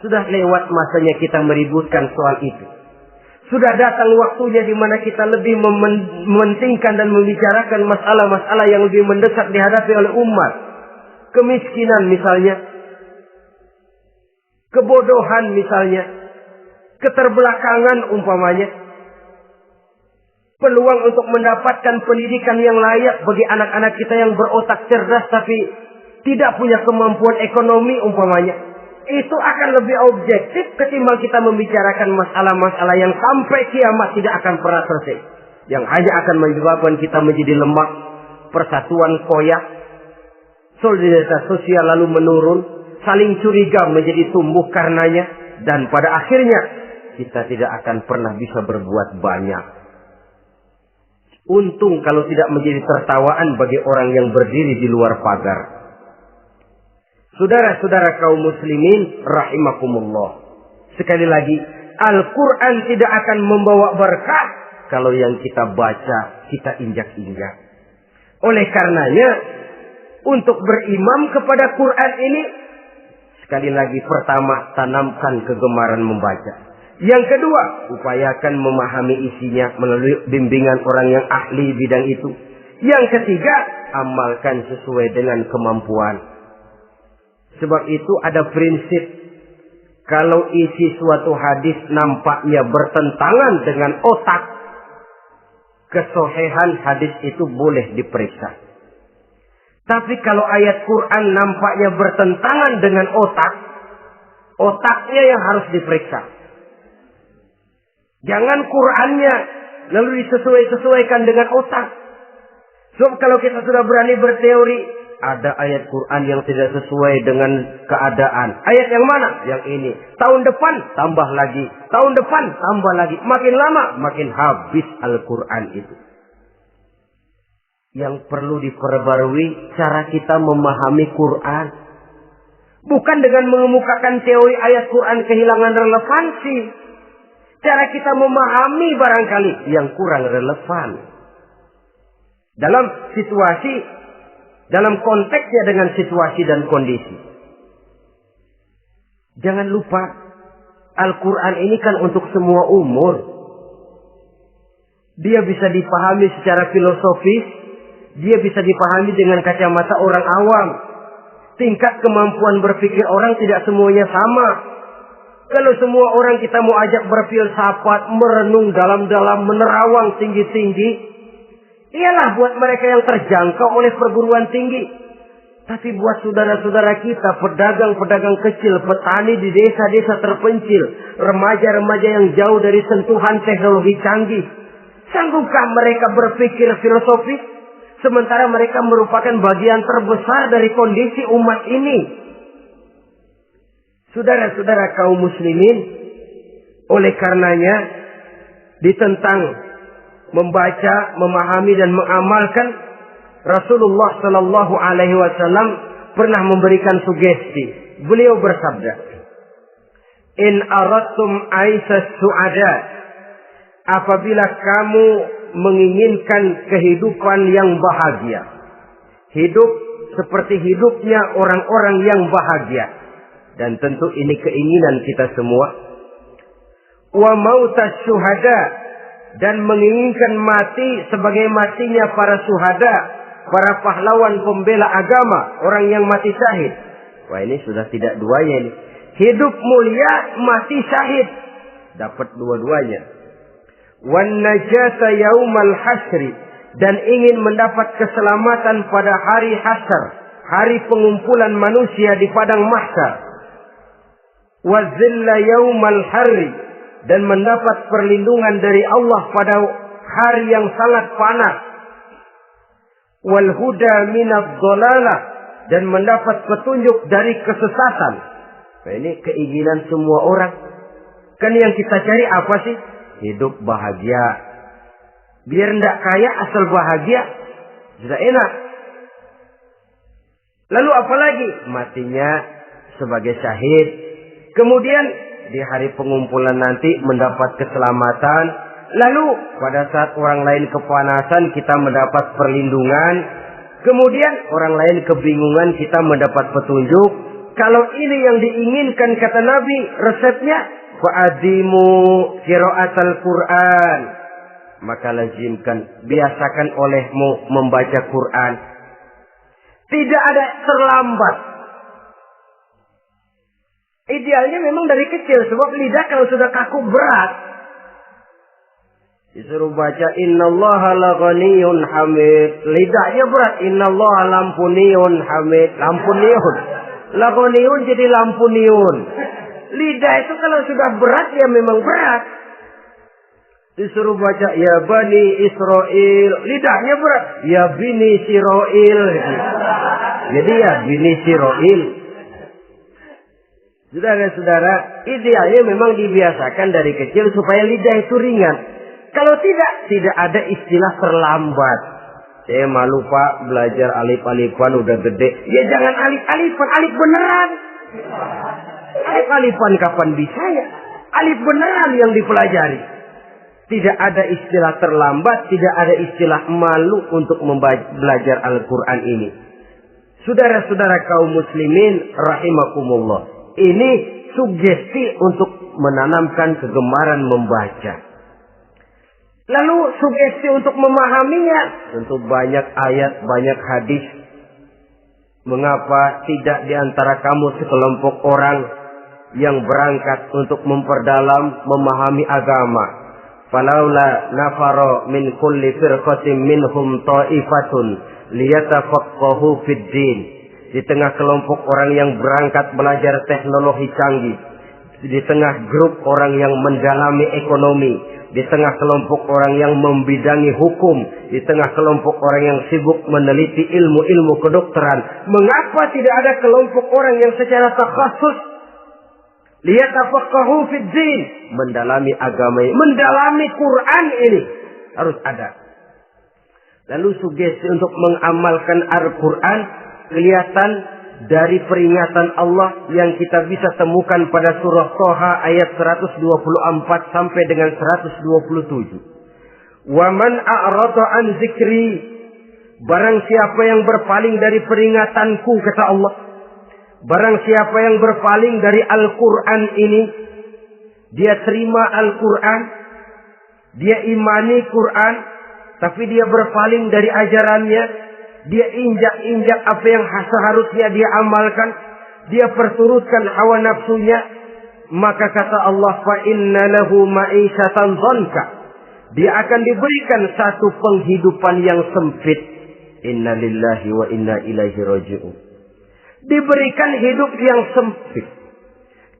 sudah lewat masanya kita meributkan soal itu. Sudah datang waktunya di mana kita lebih mementingkan dan membicarakan masalah-masalah yang lebih mendesak dihadapi oleh umat. Kemiskinan misalnya, kebodohan misalnya, keterbelakangan umpamanya, peluang untuk mendapatkan pendidikan yang layak bagi anak-anak kita yang berotak cerdas tapi tidak punya kemampuan ekonomi umpamanya. Itu akan lebih objektif ketimbang kita membicarakan masalah-masalah yang sampai kiamat tidak akan pernah selesai. Yang hanya akan menyebabkan kita menjadi lemah, persatuan koyak, solidaritas sosial lalu menurun, saling curiga menjadi tumbuh karenanya, dan pada akhirnya kita tidak akan pernah bisa berbuat banyak. Untung kalau tidak menjadi tertawaan bagi orang yang berdiri di luar pagar. Saudara-saudara kaum muslimin rahimakumullah. Sekali lagi, Al-Quran tidak akan membawa berkah kalau yang kita baca, kita injak-injak. Oleh karenanya, untuk berimam kepada Quran ini, sekali lagi pertama, tanamkan kegemaran membaca. Yang kedua, upayakan memahami isinya melalui bimbingan orang yang ahli bidang itu. Yang ketiga, amalkan sesuai dengan kemampuan. Sebab itu ada prinsip, kalau isi suatu hadis nampaknya bertentangan dengan otak, kesohihan hadis itu boleh diperiksa. Tapi kalau ayat Quran nampaknya bertentangan dengan otak, otaknya yang harus diperiksa. Jangan Qur'annya lalu disesuaikan dengan otak. Sebab kalau kita sudah berani berteori, ada ayat Quran yang tidak sesuai dengan keadaan. Ayat yang mana? Yang ini. Tahun depan tambah lagi. Tahun depan tambah lagi. Makin lama makin habis Al-Quran itu. Yang perlu diperbarui cara kita memahami Quran. Bukan dengan mengemukakan teori ayat Quran kehilangan relevansi. Cara kita memahami barangkali yang kurang relevan. Dalam situasi, dalam konteksnya dengan situasi dan kondisi. Jangan lupa, Al-Quran ini kan untuk semua umur. Dia bisa dipahami secara filosofis, dia bisa dipahami dengan kacamata orang awam. Tingkat kemampuan berpikir orang tidak semuanya sama. Kalau semua orang kita mau ajak berfilsafat, merenung dalam-dalam, menerawang tinggi-tinggi, ialah buat mereka yang terjangkau oleh perguruan tinggi. Tapi buat saudara-saudara kita, pedagang-pedagang kecil, petani di desa-desa terpencil, remaja-remaja yang jauh dari sentuhan teknologi canggih, sanggupkah mereka berpikir filosofis? Sementara mereka merupakan bagian terbesar dari kondisi umat ini. Saudara-saudara kaum muslimin, oleh karenanya ditentang membaca, memahami dan mengamalkan, Rasulullah Sallallahu Alaihi Wasallam pernah memberikan sugesti. Beliau bersabda, "In aradtum aisas su'ada," apabila kamu menginginkan kehidupan yang bahagia, hidup seperti hidupnya orang-orang yang bahagia, dan tentu ini keinginan kita semua. Wa mautas syuhada, dan menginginkan mati sebagai matinya para syuhada, para pahlawan pembela agama, orang yang mati syahid. Wah, ini sudah tidak duanya ini. Hidup mulia, mati syahid. Dapat dua-duanya. Wan najata yaumal hasri, dan ingin mendapat keselamatan pada hari hasyar, hari pengumpulan manusia di padang mahsyar. Wa zilla yaumal harri, dan mendapat perlindungan dari Allah pada hari yang sangat panas. Wal huda minadh dhalalah, dan mendapat petunjuk dari kesesatan. Nah, ini keinginan semua orang. Kan yang kita cari apa sih? Hidup bahagia. Biar ndak kaya asal bahagia, sudah enak. Lalu apa lagi? Matinya sebagai syahid. Kemudian di hari pengumpulan nanti mendapat keselamatan. Lalu pada saat orang lain kepanasan kita mendapat perlindungan. Kemudian orang lain kebingungan kita mendapat petunjuk. Kalau ini yang diinginkan kata Nabi, resepnya fa'adimu qiraatal Quran. Maka lazimkan, biasakan olehmu membaca Quran. Tidak ada terlambat. Idealnya memang dari kecil, sebab lidah kalau sudah kaku berat. Disuruh baca innallaha laghaniyun hamid. Lidahnya berat. Innallaha lampuniyun hamid. Lampuniyun. Laghaniyun jadi lampuniyun. Lidah itu kalau sudah berat ya memang berat. Disuruh baca ya bani Israel. Lidahnya berat. Ya bini Siroil. Jadi ya bini Siroil. Saudara-saudara, idealnya memang dibiasakan dari kecil supaya lidah itu ringan. Kalau tidak ada istilah terlambat. Saya malu Pak, belajar alif-alifan udah gede. Ya jangan alif-alifan, alif beneran. Alif-alifan kapan bisa ya? Alif beneran yang dipelajari. Tidak ada istilah terlambat, tidak ada istilah malu untuk belajar Al-Quran ini. Saudara-saudara kaum muslimin rahimakumullah. Ini sugesti untuk menanamkan kegemaran membaca. Lalu sugesti untuk memahaminya. Tentu banyak ayat, banyak hadis. Mengapa tidak diantara kamu sekelompok orang yang berangkat untuk memperdalam, memahami agama. Falaula nafaro min kulli firqatin minhum ta'ifatun liyatafaqahu fid din. Di tengah kelompok orang yang berangkat belajar teknologi canggih, di tengah grup orang yang mendalami ekonomi, di tengah kelompok orang yang membidangi hukum, di tengah kelompok orang yang sibuk meneliti ilmu-ilmu kedokteran, mengapa tidak ada kelompok orang yang secara takhasus liyatafaqahu fid din, mendalami agama ini, mendalami Quran ini harus ada. Lalu sugesti untuk mengamalkan Al-Quran kelihatan dari peringatan Allah yang kita bisa temukan pada surah Toha ayat 124 sampai dengan 127. Wa man a'rada an zikri, barang siapa yang berpaling dari peringatanku, kata Allah, barang siapa yang berpaling dari Al-Quran ini, dia terima Al-Quran, dia imani Quran, tapi dia berpaling dari ajarannya, dia injak-injak apa yang seharusnya dia amalkan, dia perturutkan hawa nafsunya, maka kata Allah, fa inna lahu ma'isyatan dhanka, dia akan diberikan satu penghidupan yang sempit. Inna lillahi wa inna ilaihi raji'un. Diberikan hidup yang sempit.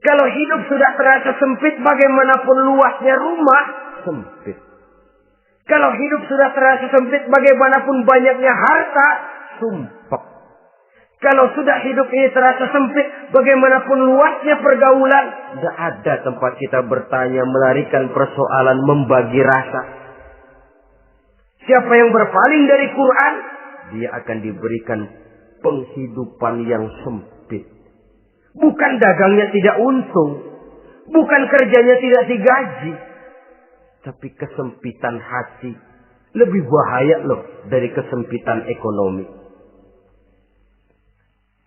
Kalau hidup sudah terasa sempit, bagaimanapun luasnya rumah, sempit. Kalau hidup sudah terasa sempit, bagaimanapun banyaknya harta, sumpek. Kalau sudah hidup ini terasa sempit, bagaimanapun luasnya pergaulan, tidak ada tempat kita bertanya, melarikan persoalan, membagi rasa. Siapa yang berpaling dari Quran, dia akan diberikan penghidupan yang sempit. Bukan dagangnya tidak untung, bukan kerjanya tidak digaji, tapi kesempitan hati lebih bahaya loh dari kesempitan ekonomi.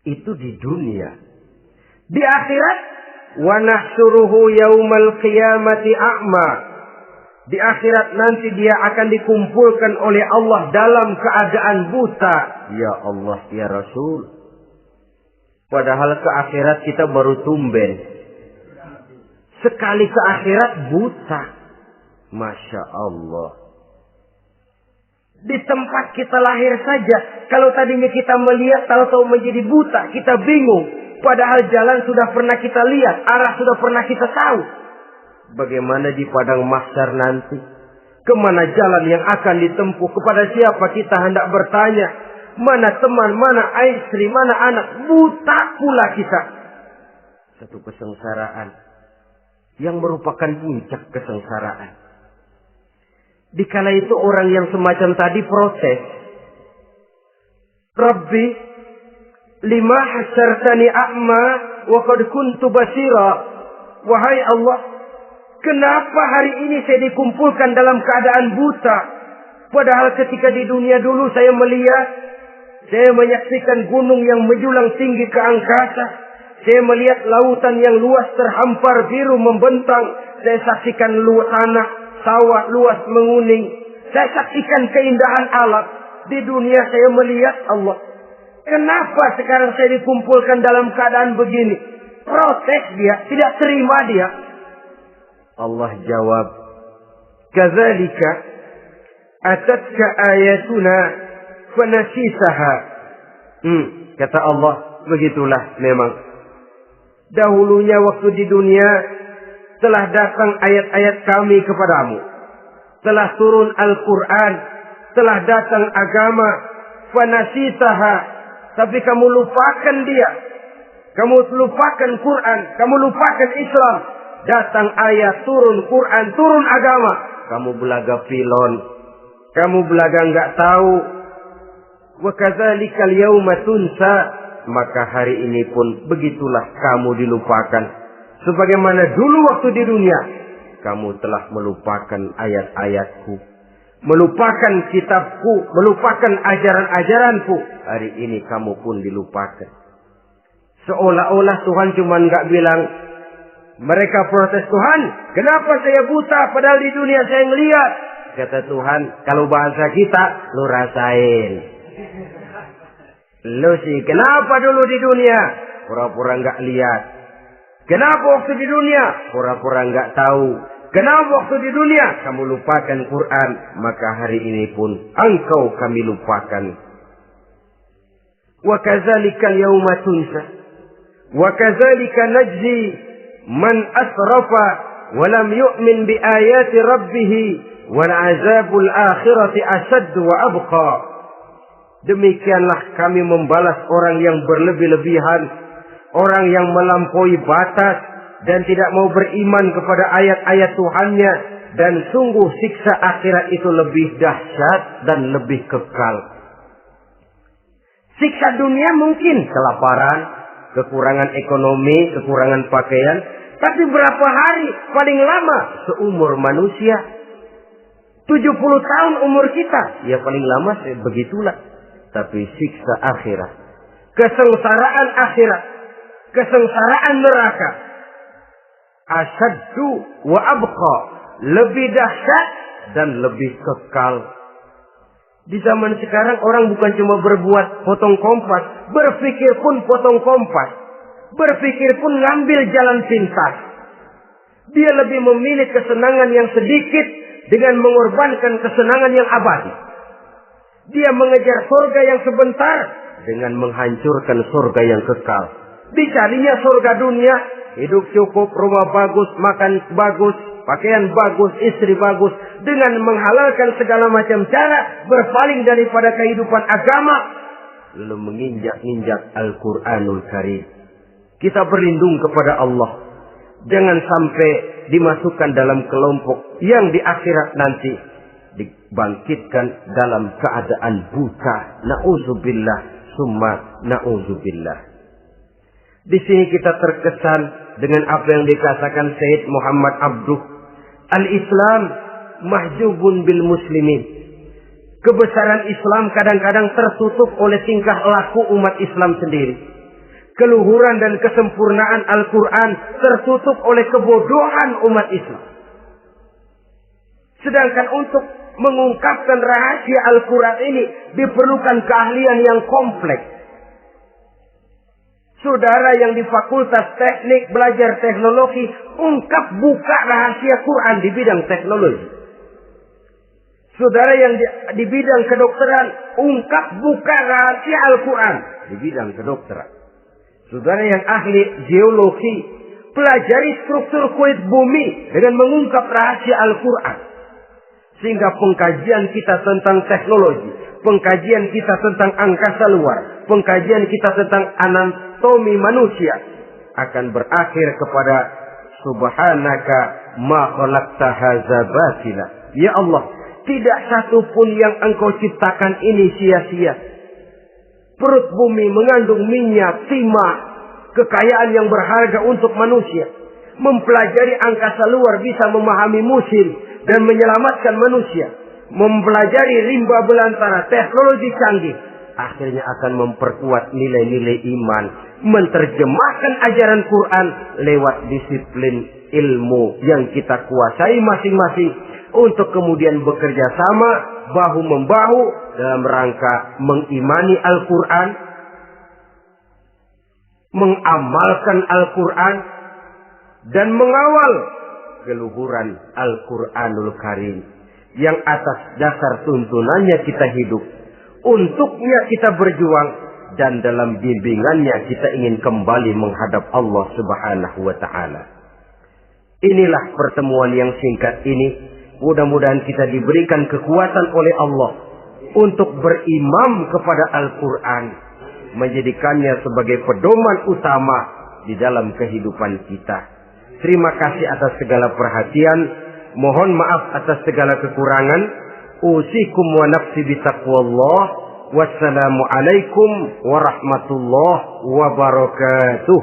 Itu di dunia. Di akhirat, wa nahsyuruhu yaumal qiyamati a'ma. Di akhirat nanti dia akan dikumpulkan oleh Allah dalam keadaan buta. Ya Allah, ya Rasul. Padahal ke akhirat kita baru tumben. Sekali ke akhirat buta. Masya Allah. Di tempat kita lahir saja, kalau tadinya kita melihat, tahu-tahu menjadi buta, kita bingung. Padahal jalan sudah pernah kita lihat, arah sudah pernah kita tahu. Bagaimana di padang mahsyar nanti? Kemana jalan yang akan ditempuh? Kepada siapa kita hendak bertanya? Mana teman, mana istri, mana anak? Buta pula kita. Satu kesengsaraan yang merupakan puncak kesengsaraan. Dikala itu orang yang semacam tadi protes. Rabbi, lima hasyartani a'ma wa qad kuntu basira. Wahai Allah, kenapa hari ini saya dikumpulkan dalam keadaan buta? Padahal ketika di dunia dulu saya melihat, saya menyaksikan gunung yang menjulang tinggi ke angkasa. Saya melihat lautan yang luas terhampar biru membentang. Saya saksikan tanah, sawah luas menguning. Saya saksikan keindahan alam. Di dunia saya melihat Allah. Kenapa sekarang saya dikumpulkan dalam keadaan begini? Protes dia, tidak terima dia. Allah jawab, kadzalika atatka ayatuna fanasitaha. Kata Allah, begitulah memang. Dahulunya waktu di dunia telah datang ayat-ayat kami kepadamu. Telah turun Al-Quran. Telah datang agama. Fanasitaha. Tapi kamu lupakan dia. Kamu lupakan Quran. Kamu lupakan Islam. Datang ayat, turun Quran, turun agama. Kamu belaga pilon. Kamu belaga enggak tahu. Wa kadzalikal yauma tunsa. Maka hari ini pun begitulah kamu dilupakan. Sebagaimana dulu waktu di dunia, kamu telah melupakan ayat-ayatku, melupakan kitabku, melupakan ajaran-ajaranku. Hari ini kamu pun dilupakan. Seolah-olah Tuhan cuma nggak bilang, mereka protes, Tuhan, kenapa saya buta padahal di dunia saya ngelihat. Kata Tuhan, kalau bahasa kita, lu rasain. Lu sih, kenapa dulu di dunia? Pura-pura nggak lihat. Kenapa waktu di dunia? Pura-pura nggak tahu. Kenapa waktu di dunia? Kamu lupakan Quran. Maka hari ini pun engkau kami lupakan. Wa kadzalika al-yawma tunsa. Wa kadzalika najzi man asrafa wa lam yu'min bi ayati rabbih wal azabul akhirati asad wa abqa. Demikianlah kami membalas orang yang berlebih-lebihan, orang yang melampaui batas dan tidak mau beriman kepada ayat-ayat Tuhannya, dan sungguh siksa akhirat itu lebih dahsyat dan lebih kekal. Siksa dunia mungkin kelaparan, kekurangan ekonomi, kekurangan pakaian, tapi berapa hari paling lama seumur manusia? 70 tahun umur kita, ya paling lama begitulah. Tapi siksa akhirat, kesengsaraan akhirat, kesengsaraan neraka, asyaddu wa abqa, lebih dahsyat dan lebih kekal. Di zaman sekarang orang bukan cuma berbuat potong kompas, berpikir pun potong kompas, berpikir pun ngambil jalan pintas. Dia lebih memilih kesenangan yang sedikit dengan mengorbankan kesenangan yang abadi. Dia mengejar surga yang sebentar dengan menghancurkan surga yang kekal. Dicarinya surga dunia, hidup cukup, rumah bagus, makan bagus, pakaian bagus, istri bagus, dengan menghalalkan segala macam cara, berpaling daripada kehidupan agama, lalu menginjak-injak Al-Quranul Karim. Kita berlindung kepada Allah, jangan sampai dimasukkan dalam kelompok yang di akhirat nanti dibangkitkan dalam keadaan buta. Na'udzubillah summa na'udzubillah. Di sini kita terkesan dengan apa yang dikatakan Sayyid Muhammad Abduh, al-Islam mahjubun bil muslimin. Kebesaran Islam kadang-kadang tertutup oleh tingkah laku umat Islam sendiri. Keluhuran dan kesempurnaan Al-Quran tertutup oleh kebodohan umat Islam. Sedangkan untuk mengungkapkan rahasia Al-Quran ini diperlukan keahlian yang kompleks. Saudara yang di Fakultas Teknik belajar teknologi, buka rahasia Quran di bidang teknologi. Saudara yang di bidang kedokteran, buka rahasia Al-Quran di bidang kedokteran. Saudara yang ahli geologi, pelajari struktur kulit bumi dengan mengungkap rahasia Al-Quran. Sehingga pengkajian kita tentang teknologi, pengkajian kita tentang angkasa luar, pengkajian kita tentang anatomi manusia akan berakhir kepada subhanaka ma khalaqta hadza batila. Ya Allah, tidak satu pun yang engkau ciptakan ini sia-sia. Perut bumi mengandung minyak, timah, kekayaan yang berharga untuk manusia. Mempelajari angkasa luar bisa memahami musim dan menyelamatkan manusia. Mempelajari rimba belantara, teknologi canggih, akhirnya akan memperkuat nilai-nilai iman. Menerjemahkan ajaran Quran lewat disiplin ilmu yang kita kuasai masing-masing, untuk kemudian bekerja sama bahu-membahu dalam rangka mengimani Al-Quran, mengamalkan Al-Quran, dan mengawal keluhuran Al-Quranul Karim yang atas dasar tuntunannya kita hidup, untuknya kita berjuang, dan dalam bimbingannya kita ingin kembali menghadap Allah Subhanahu wa Ta'ala. Inilah pertemuan yang singkat ini. Mudah-mudahan kita diberikan kekuatan oleh Allah untuk berimam kepada Al-Quran, menjadikannya sebagai pedoman utama di dalam kehidupan kita. Terima kasih atas segala perhatian. Mohon maaf atas segala kekurangan. Usikum wa nafsi bitaqwallah. Wassalamualaikum warahmatullahi wabarakatuh.